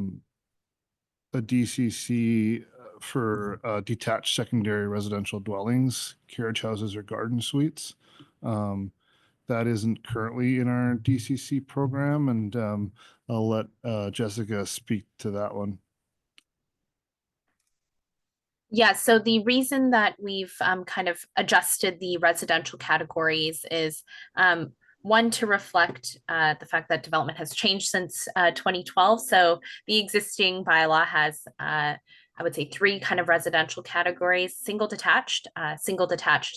DCC for detached secondary residential dwellings, carriage houses or garden suites. That isn't currently in our DCC program, and I'll let Jessica speak to that one. Yeah, so the reason that we've kind of adjusted the residential categories is one, to reflect the fact that development has changed since 2012. So the existing bylaw has, I would say, 3 kind of residential categories: single detached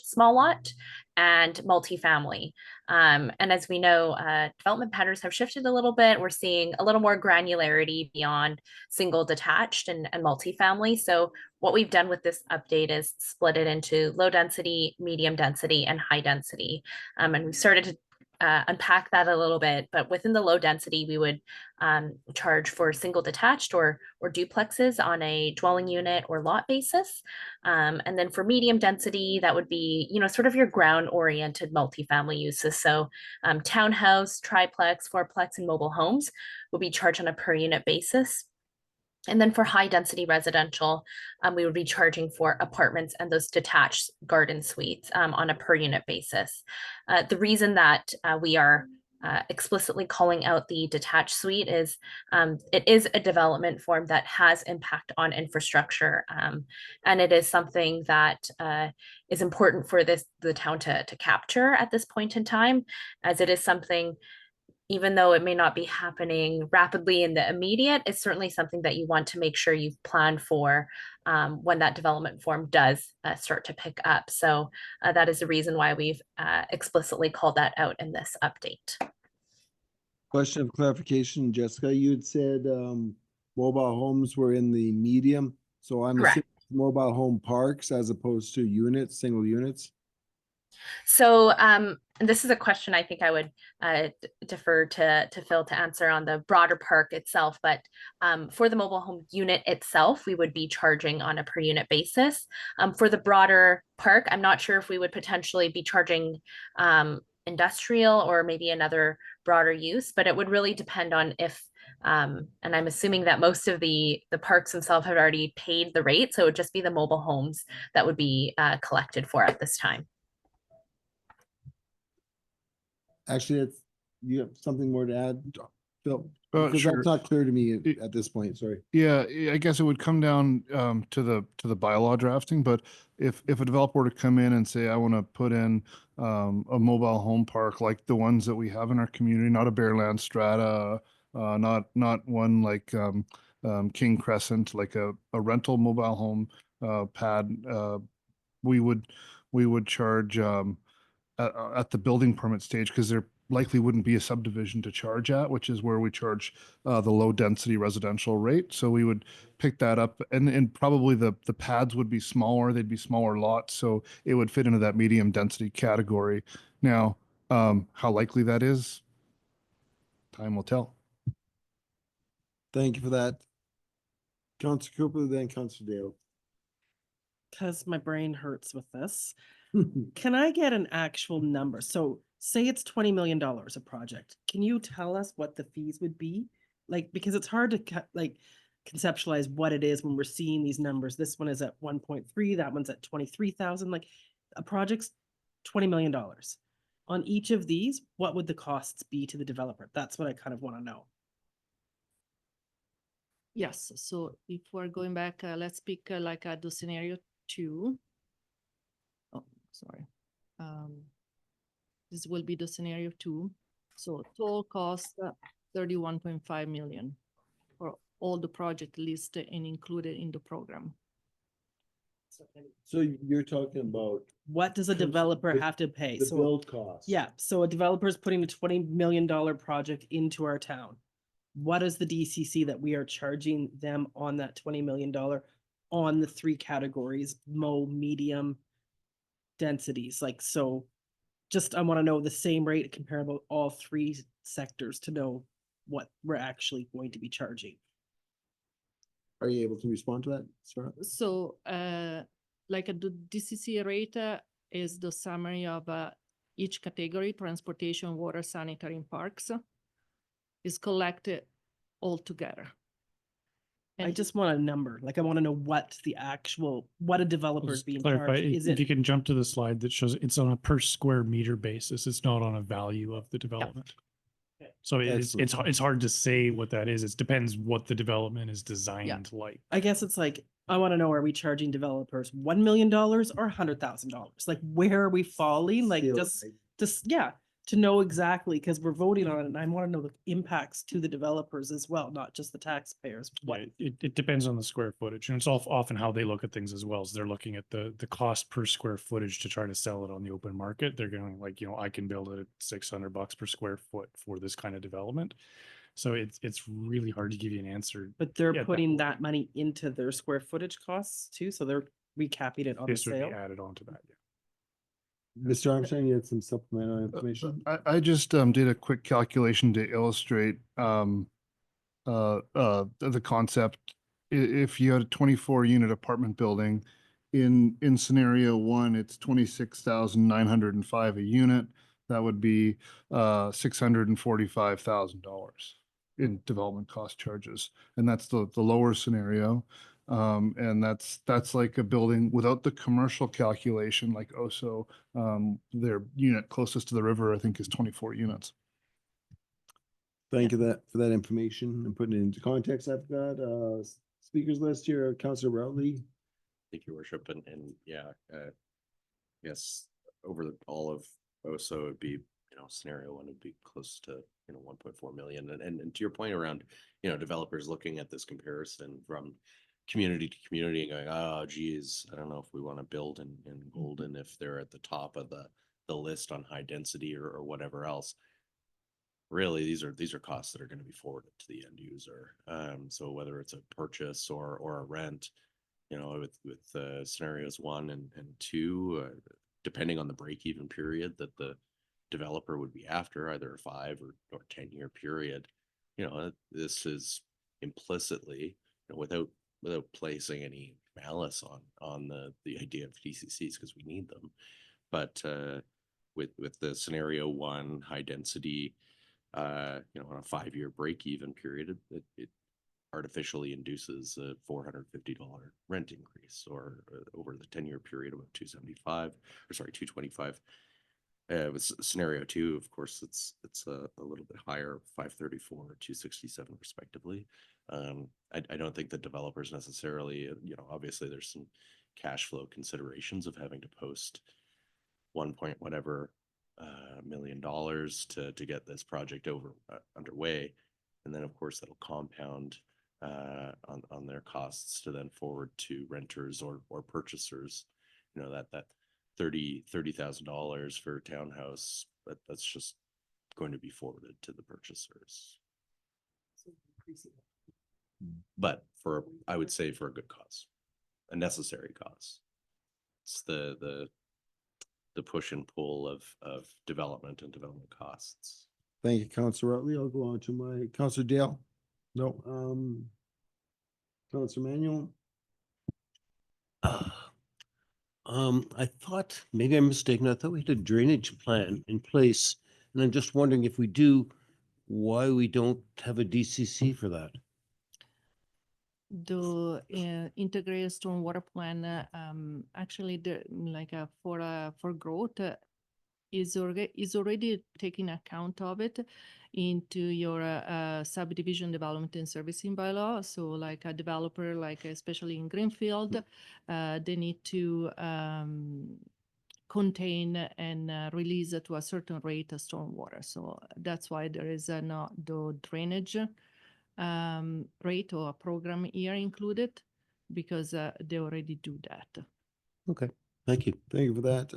small lot, and multifamily. And as we know, development patterns have shifted a little bit. We're seeing a little more granularity beyond single detached and multifamily. So what we've done with this update is split it into low density, medium density, and high density. And we started to unpack that a little bit, but within the low density, we would charge for single detached or duplexes on a dwelling unit or lot basis. And then for medium density, that would be, sort of your ground oriented multifamily uses. So townhouse, triplex, fourplex, and mobile homes will be charged on a per unit basis. And then for high density residential, we would be charging for apartments and those detached garden suites on a per unit basis. The reason that we are explicitly calling out the detached suite is it is a development form that has impact on infrastructure. And it is something that is important for the town to capture at this point in time, as it is something, even though it may not be happening rapidly in the immediate, it's certainly something that you want to make sure you've planned for when that development form does start to pick up. So that is the reason why we've explicitly called that out in this update. Question of clarification, Jessica, you had said mobile homes were in the medium. So I'm Correct. assuming mobile home parks as opposed to units, single units. So this is a question I think I would defer to Phil to answer on the broader park itself. But for the mobile home unit itself, we would be charging on a per unit basis. For the broader park, I'm not sure if we would potentially be charging industrial or maybe another broader use, but it would really depend on if, and I'm assuming that most of the parks themselves have already paid the rate. So it would just be the mobile homes that would be collected for at this time. Actually, you have something more to add, Phil? Because Sure. that's not clear to me at this point, sorry. Yeah, I guess it would come down to the bylaw drafting, but if a developer were to come in and say, I want to put in a mobile home park like the ones that we have in our community, not a Bearland Strata, not one like King Crescent, like a rental mobile home pad, we would charge at the building permit stage, because there likely wouldn't be a subdivision to charge at, which is where we charge the low density residential rate. So we would pick that up, and probably the pads would be smaller, they'd be smaller lots, so it would fit into that medium density category. Now, how likely that is, time will tell. Thank you for that. Councilor Cooper, then Councilor Dale. Because my brain hurts with this. Can I get an actual number? So say it's $20 million a project. Can you tell us what the fees would be? Like, because it's hard to conceptualize what it is when we're seeing these numbers. This one is at 1.3, that one's at 23,000. Like, a project's $20 million. on each of these, what would the costs be to the developer? That's what I kind of want to know. Yes, so if we're going back, let's pick like the scenario 2. Oh, sorry. This will be the scenario 2. So total cost 31.5 million for all the project listed and included in the program. So you're talking about What does a developer the- have to pay? the So, build cost. yeah, so a developer is putting a $20 million project into our town. What is the DCC that we are charging them on that $20 million on the 3 categories, low, medium, densities? Like, so just, I want to know the same rate comparable all 3 sectors to know what we're actually going to be charging. Are you able to respond to that, Sarah? So like the DCC rate is the summary of each category: transportation, water, sanitary, and parks is collected all together. I And just want a number, like I want to know what a developer is Just being clarify, charged. Is if you it, can jump to the slide that shows it's on a per square meter basis. It's not on a value of the development. Okay. So Excellent. it's hard to say what that is. It depends what the development is designed like. I guess it's like, I want to know, are we charging developers $1 million or $100,000? Like, where are we falling? Like, Ceiling, just, right? just, yeah, to know exactly, because we're voting on it, and I want to know the impacts to the developers as well, not just the taxpayers. What, Yeah, it depends on the square footage, and it's often how they look at things as well. As they're looking at the cost per square footage to try to sell it on the open market. They're going like, I can build it at $600 per square foot for this kind of development. So it's really hard to give you an answer. but they're Yeah, putting that money into their square footage costs too, so they're recapping it on the This would be sale. added onto that. Yeah. Mr. Armstrong, you had some supplemental information? I just did a quick calculation to illustrate the concept. If you had a 24 unit apartment building, in scenario 1, it's 26,905 a unit. That would be $645,000 in development cost charges, and that's the lower scenario. And that's like a building without the commercial calculation, like also their unit closest to the river, I think, is 24 units. Thank you for that information and putting it into context. I've got speakers list here, Councillor Routley. Thank you, Worship, and yeah, yes, over all of OSO would be, scenario 1 would be close to 1.4 million, and to your point around developers looking at this comparison from community to community and going, oh geez, I don't know if we want to build in Golden if they're at the top of the list on high density or whatever else. Really, these are costs that are going to be forwarded to the end user. So whether it's a purchase or a rent, with scenarios 1 and 2, depending on the break-even period that the developer would be after, either a 5 or 10-year period, this is implicitly, without placing any malice on the idea of DCCs, because we need them, but with the scenario 1 high density, on a 5-year break-even period, it artificially induces a $450 rent increase, or over the 10-year period about 225. With scenario 2, of course, it's a little bit higher, 534 or 267 respectively. I don't think the developers necessarily, obviously there's some cash flow considerations of having to post 1 point whatever million dollars to get this project underway, and then of course that'll compound on their costs to then forward to renters or purchasers. That $30,000 for a townhouse, that's just going to be forwarded to the purchasers. But I would say for a good cause, a necessary cause. It's the push and pull of development and development costs. Thank you, Councillor Routley. I'll go on to my Councillor Dale. No, Councillor Manuel. I thought, maybe I'm mistaken, I thought we had a drainage plan in place, and I'm just wondering if we do, why we don't have a DCC for that? The integrated stormwater plan, actually, for growth, is already taking account of it into your subdivision development and servicing bylaw. So like a developer, like especially in Greenfield, they need to contain and release to a certain rate of stormwater. So that's why there is no the drainage rate or a program here included, because they already do that. Okay, thank you. Thank you for that.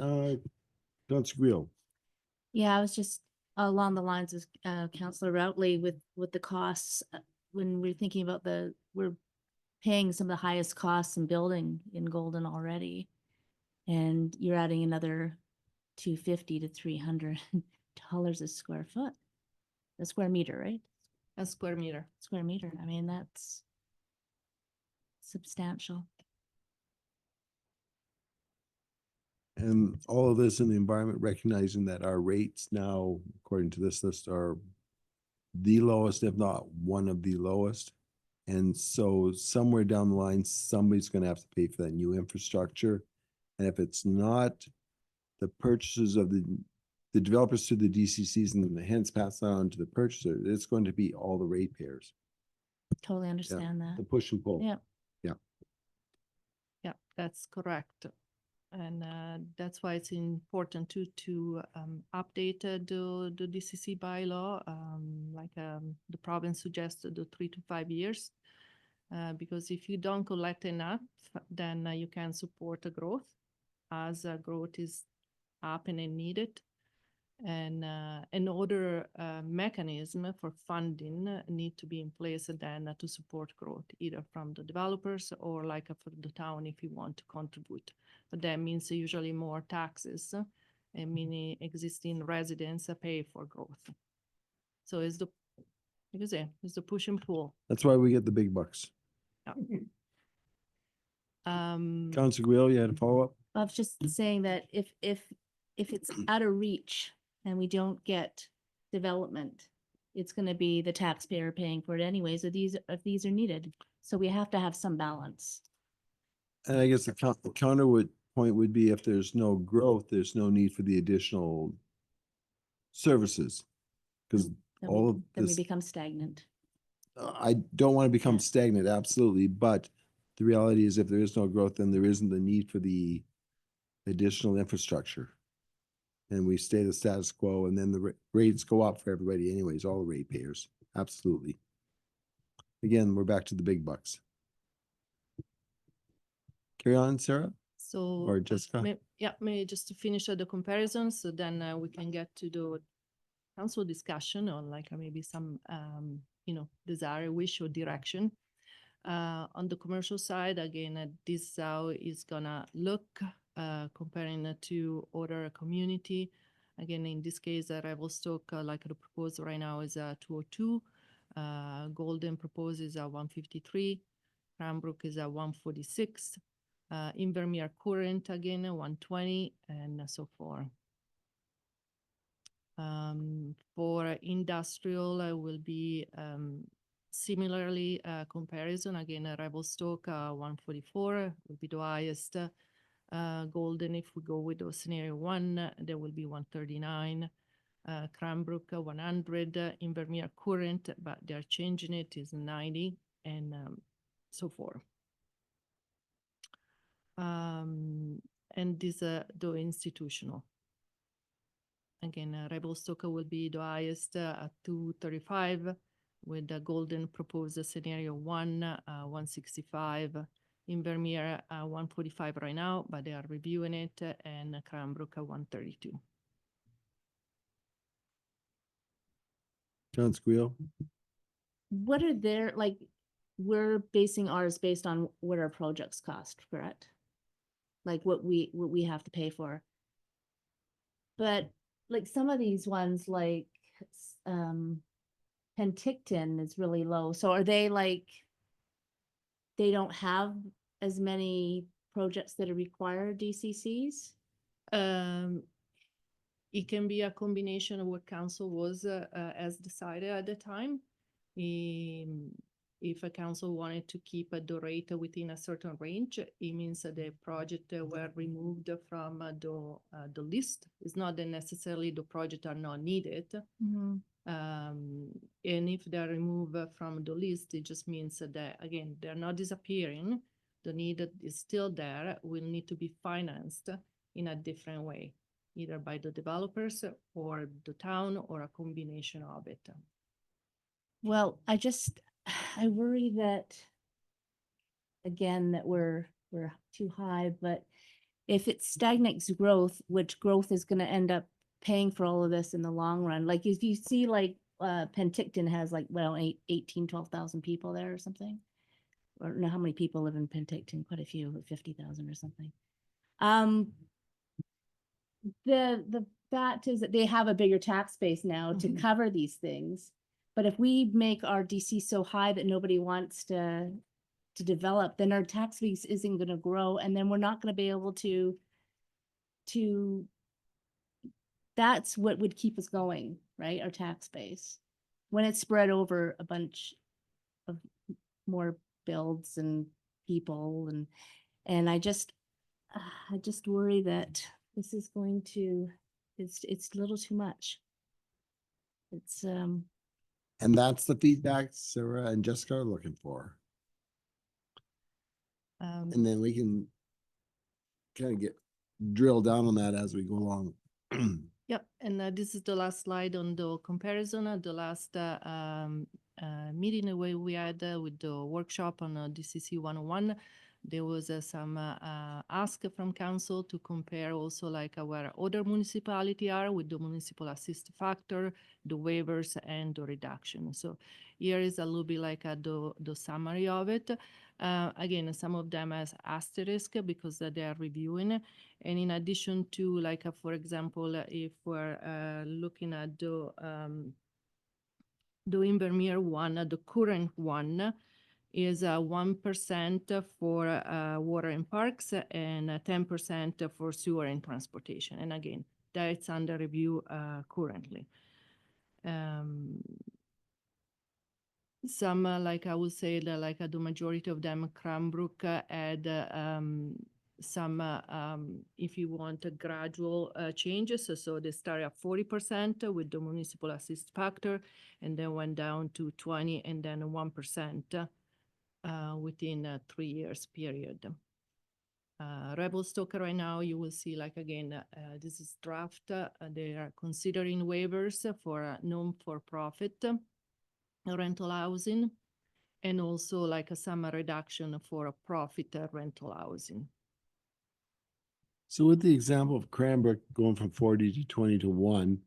Councilor Grill. Yeah, I was just along the lines of Councillor Routley with the costs. When we're thinking about we're paying some of the highest costs in building in Golden already. And you're adding another $250 to $300 a square foot. A square meter, right? A square meter. Square meter. I mean, that's substantial. And all of this in the environment, recognizing that our rates now, according to this list, are the lowest, if not one of the lowest. And so somewhere down the line, somebody's gonna have to pay for that new infrastructure. And if it's not the purchases of the developers to the DCCs and hence pass that on to the purchaser, it's going to be all the ratepayers. Totally understand The that. push and pull. Yeah. Yeah, that's correct. And that's why it's important to update the DCC bylaw, like the province suggested, the 3 to 5 years. Because if you don't collect enough, then you can support the growth as growth is happening and needed. And another mechanism for funding need to be in place then to support growth, either from the developers or like for the town if you want to contribute. But that means usually more taxes and many existing residents pay for growth. So it's the, like I say, it's the push and pull. That's why we get the big bucks. Councilor Grill, you had a follow-up? I was just saying that if it's out of reach and we don't get development, it's gonna be the taxpayer paying for it anyways, if these are needed. So we have to have some balance. And I guess the point would be if there's no growth, there's no need for the additional services. Because Then all we, of then we this, become stagnant. I don't want to become Yeah. stagnant, absolutely, but the reality is if there is no growth, then there isn't the need for the additional infrastructure. And we stay the status quo, and then the rates go up for everybody anyways, all the ratepayers, absolutely. Again, we're back to the big bucks. Carry on, Sarah? So, Or Jessica? maybe just to finish the comparison, so then we can get to the council discussion on like maybe some, desire, wish or direction. On the commercial side, again, this is how it's gonna look comparing to other community. Again, in this case, Revelstoke, like the proposal right now is 202. Golden proposes 153. Cranbrook is 146. Invermere Current again 120, and so forth. For industrial will be similarly comparison. Again, Revelstoke 144 will be the highest. Golden, if we go with the scenario 1, there will be 139. Cranbrook 100. Invermere Current, but they're changing it, is 90, and so forth. And this the institutional. Again, Revelstoke will be the highest at 235, with the Golden proposed scenario 1, 165. Invermere 145 right now, but they are reviewing it, and Cranbrook 132. John Squeal? What are their, like, we're basing ours based on what our projects cost, correct? Like what we have to pay for. But like some of these ones, like Penticton is really low. So are they like, they don't have as many projects that require DCCs? It can be a combination of what council was as decided at the time. if a council wanted to keep the rate within a certain range, it means that the project were removed from the list. It's not that necessarily the project are not needed. Mhm. And if they're removed from the list, it just means that, again, they're not disappearing. The need is still there, will need to be financed in a different way, either by the developers or the town or a combination of it. Well, I worry that, again, that we're too high, but if it stagnates growth, which growth is gonna end up paying for all of this in the long run, like if you see like, Penticton has like, well, 12,000 people there or something. Or know how many people live in Penticton, quite a few, 50,000 or something. The fact is that they have a bigger tax base now to cover these things. But if we make our DC so high that nobody wants to develop, then our tax base isn't gonna grow, and then we're not gonna be able to that's what would keep us going, right? Our tax base. When it's spread over a bunch of more builds and people and I just worry that this is going to, it's a little too much. It's, And that's the feedback Sarah and Jessica are looking for. And then we can kind of get drill down on that as we go along. Yep, and this is the last slide on the comparison. The last meeting we had with the workshop on DCC 101, there was some ask from council to compare also like where other municipality are with the municipal assist factor, the waivers and the reduction. So here is a little bit like the summary of it. Again, some of them has asterisk because they are reviewing. And in addition to like, for example, if we're looking at the Invermere one, the current one is 1% for water and parks and 10% for sewer and transportation. And again, that's under review currently. Some, like I would say that like the majority of them, Cranbrook had some, if you want, gradual changes. So they start at 40% with the municipal assist factor and then went down to 20 and then 1% within a 3 years period. Revelstoke right now, you will see like again, this is draft. They are considering waivers for non-for-profit rental housing and also like some reduction for a profit rental housing. So with the example of Cranbrook going from 40 to 20 to 1,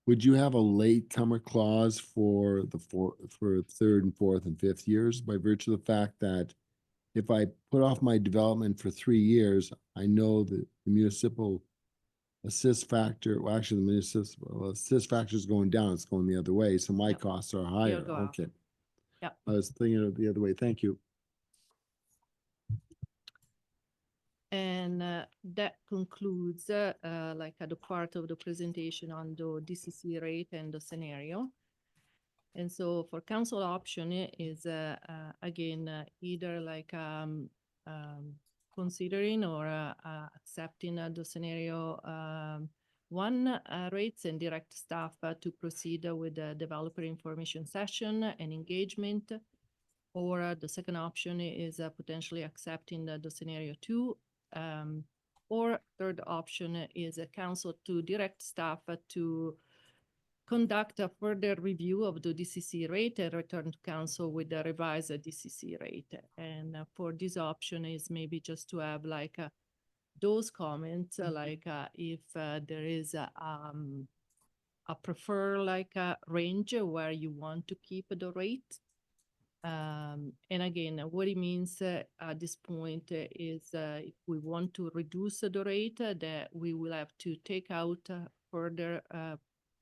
would you have a latecomer clause for for third and fourth and fifth years by virtue of the fact that if I put off my development for 3 years, I know that the municipal assist factor, well, actually the municipal assist factor is going down, it's going the other way, so my Yep. costs are higher. go up. Okay. Yep. I was thinking of the other way. Thank you. And that concludes like the part of the presentation on the DCC rate and the scenario. And so for council option is again either like considering or accepting the scenario 1 rates and direct staff to proceed with the developer information session and engagement. Or the second option is potentially accepting the scenario 2. Or third option is a council to direct staff to conduct a further review of the DCC rate and return to council with the revised DCC rate. And for this option is maybe just to have like those comments, like if there is a prefer like a range where you want to keep the rate. And again, what it means at this point is if we want to reduce the rate, that we will have to take out further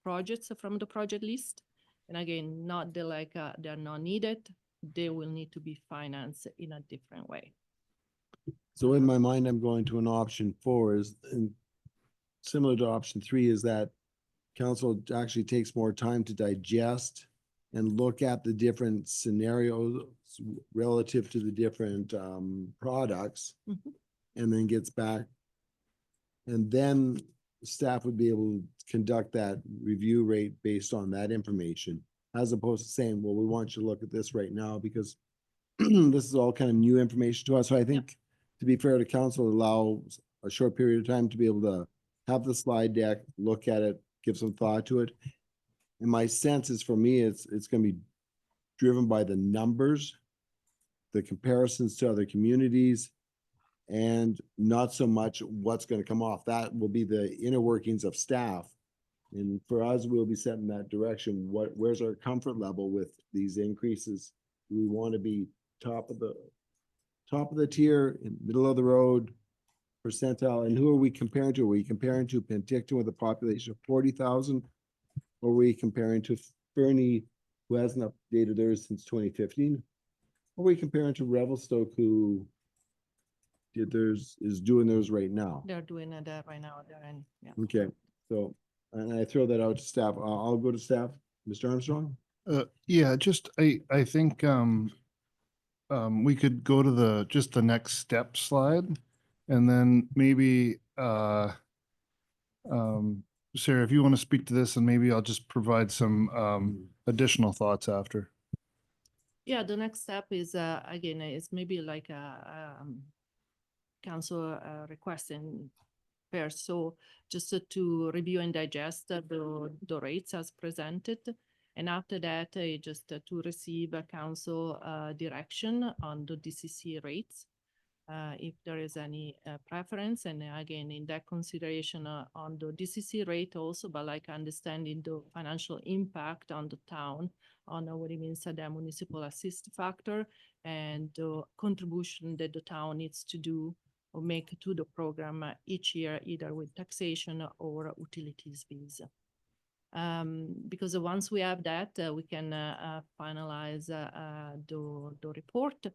projects from the project list. And again, not the like they're not needed, they will need to be financed in a different way. So in my mind, I'm going to an option 4 is and similar to option 3 is that council actually takes more time to digest and look at the different scenarios relative to the different products. Mhm. And then gets back. And then staff would be able to conduct that review rate based on that information, as opposed to saying, well, we want you to look at this right now because this is all kind of new information to us. So I think, to be fair to council, allow a short period of time to be able to have the slide deck, look at it, give some thought to it. And my sense is, for me, it's gonna be driven by the numbers, the comparisons to other communities, and not so much what's gonna come off. That will be the inner workings of staff. And for us, we'll be setting that direction. Where's our comfort level with these increases? Do we want to be top of the tier, in middle of the road, percentile? And who are we comparing to? Are we comparing to Penticton with a population of 40,000? Or are we comparing to Fernie, who hasn't updated theirs since 2015? Or are we comparing to Revelstoke, who is doing theirs right now? They're doing that right now. They're in, yeah. Okay, so, and I throw that out to staff. I'll go to staff. Mr. Armstrong? Yeah, just, I think, we could go to the next step slide. And then maybe, Sarah, if you want to speak to this, and maybe I'll just provide some, additional thoughts after. Yeah, the next step is, again, is maybe like a council requesting first. So just to review and digest the rates as presented. And after that, just to receive a council direction on the DCC rates. If there is any preference, and again, in that consideration on the DCC rate also, but like understanding the financial impact on the town, on what it means the municipal assist factor, and the contribution that the town needs to do or make to the program each year, either with taxation or utilities fees. Because once we have that, we can finalize the report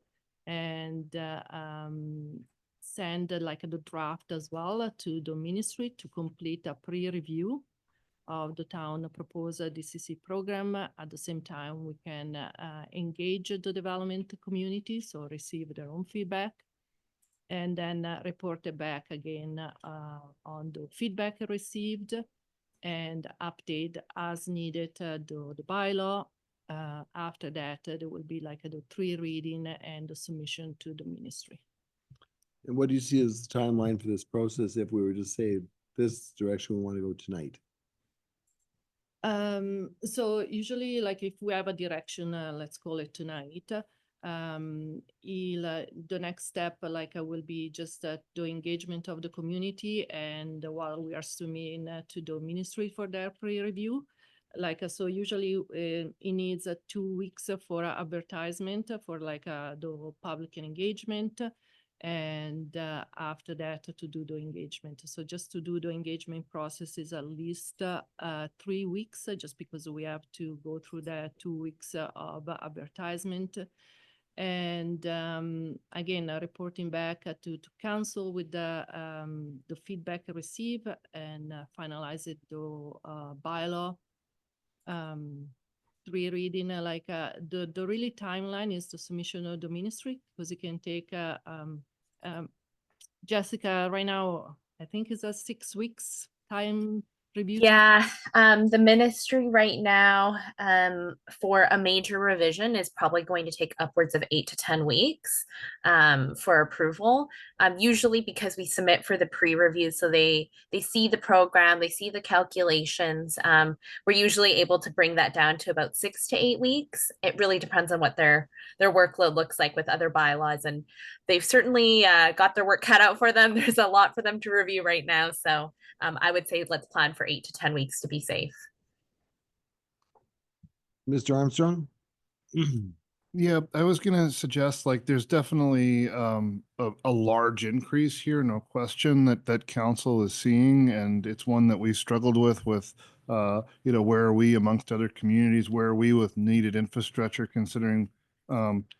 and send like the draft as well to the ministry to complete a pre-review of the town proposed DCC program. At the same time, we can engage the development community, so receive their own feedback, and then report it back again on the feedback received and update as needed the bylaw. After that, there will be like the 3 reading and the submission to the ministry. And what do you see as the timeline for this process if we were to say this direction we want to go tonight? So usually, like if we have a direction, let's call it tonight, the next step will be just the engagement of the community, and while we are submitting to the ministry for their pre-review. So usually it needs 2 weeks for advertisement for the public engagement, and after that to do the engagement. So just to do the engagement process is at least 3 weeks, just because we have to go through the 2 weeks of advertisement. And again, reporting back to council with the feedback received, and finalize it to bylaw. 3 reading, the really timeline is the submission of the ministry, because it can take Jessica, right now, I think it's a 6 weeks time review. Yeah, the ministry right now, for a major revision is probably going to take upwards of 8 to 10 weeks for approval. Usually because we submit for the pre-review, so they see the program, they see the calculations. We're usually able to bring that down to about 6 to 8 weeks. It really depends on what their workload looks like with other bylaws, and they've certainly got their work cut out for them. There's a lot for them to review right now, so I would say let's plan for 8 to 10 weeks to be safe. Mr. Armstrong? Yeah, I was gonna suggest, there's definitely a large increase here, no question, that council is seeing, and it's one that we struggled with where are we amongst other communities, where are we with needed infrastructure, considering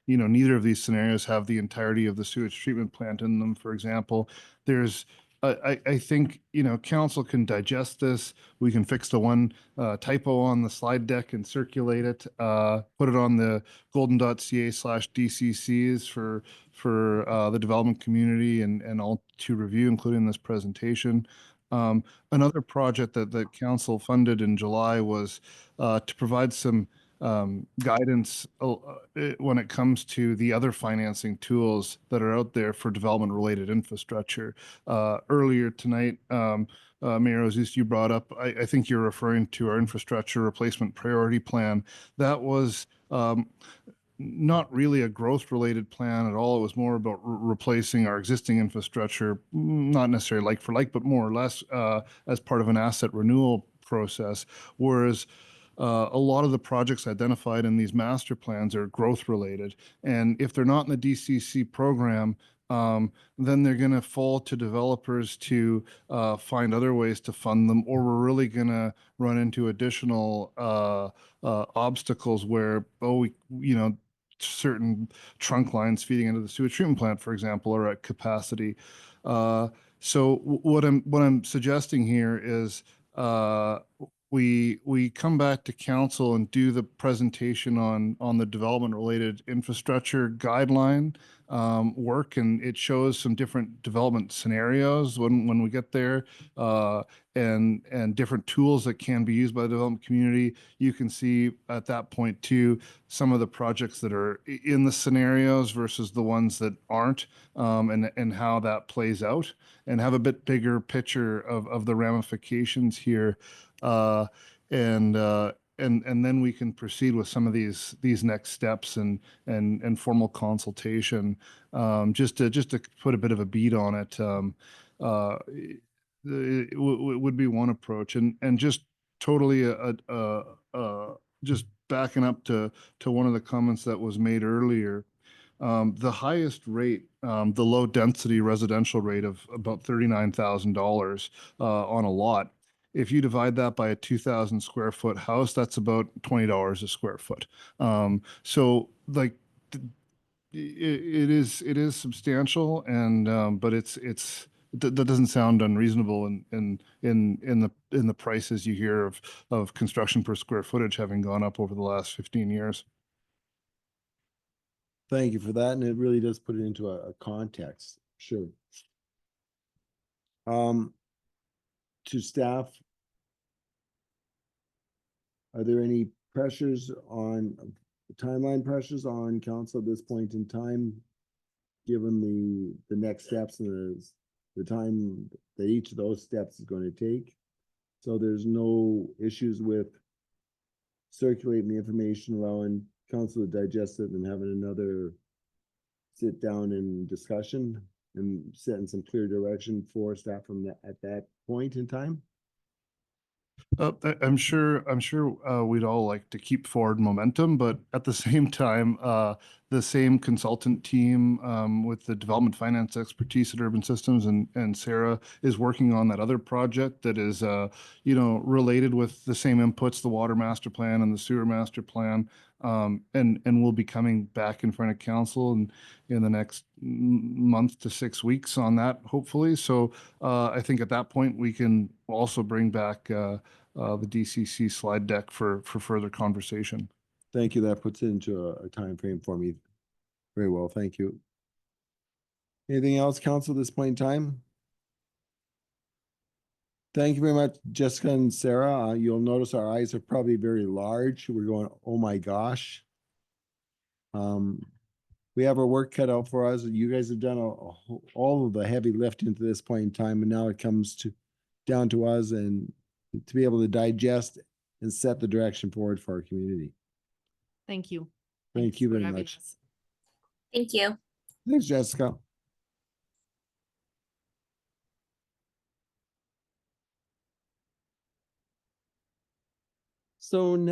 neither of these scenarios have the entirety of the sewage treatment plant in them. For example, there's I think, council can digest this. We can fix the one typo on the slide deck and circulate it, put it on the golden.ca/DCCs for the development community and all to review, including this presentation. Another project that council funded in July was to provide some guidance when it comes to the other financing tools that are out there for development related infrastructure. Earlier tonight, Mayor Ozus, you brought up, I think you're referring to our infrastructure replacement priority plan. That was not really a growth related plan at all. It was more about replacing our existing infrastructure, not necessarily like for like, but more or less as part of an asset renewal process. Whereas a lot of the projects identified in these master plans are growth related. And if they're not in the DCC program, then they're going to fall to developers to find other ways to fund them, or we're really going to run into additional obstacles where, certain trunk lines feeding into the sewage treatment plant, for example, are at capacity. So what I'm suggesting here is we come back to council and do the presentation on the development related infrastructure guideline work, and it shows some different development scenarios when we get there, and different tools that can be used by the development community. You can see at that point too some of the projects that are in the scenarios versus the ones that aren't, and how that plays out, and have a bit bigger picture of the ramifications here. And then we can proceed with some of these next steps and formal consultation. Just to put a bit of a beat on it, it would be one approach, and just totally just backing up to one of the comments that was made earlier. The highest rate, the low density residential rate of about $39,000 on a lot. If you divide that by a 2,000 square foot house, that's about $20 a square foot. So like it is substantial, and but that doesn't sound unreasonable in the prices you hear of construction per square footage having gone up over the last 15 years. Thank you for that, and it really does put it into a context. Sure. To staff, are there any timeline pressures on council at this point in time, given the next steps and the time that each of those steps is going to take? So there's no issues with circulating the information, allowing council to digest it, and having another sit down and discussion and setting some clear direction for staff at that point in time? I'm sure we'd all like to keep forward momentum, but at the same time, the same consultant team with the development finance expertise at Urban Systems and Sarah is working on that other project that is, related with the same inputs, the water master plan and the sewer master plan. And we'll be coming back in front of council in the next month to 6 weeks on that, hopefully. So I think at that point we can also bring back the DCC slide deck for further conversation. Thank you. That puts it into a time frame for me. Very well. Thank you. Anything else, council, at this point in time? Thank you very much, Jessica and Sarah. You'll notice our eyes are probably very large. We're going, oh my gosh. We have our work cut out for us. You guys have done all of the heavy lifting to this point in time, and now it comes down to us and to be able to digest and set the direction forward for our community. Thank you. Thank you for very having much. us. Thank you. Thanks, Jessica. So now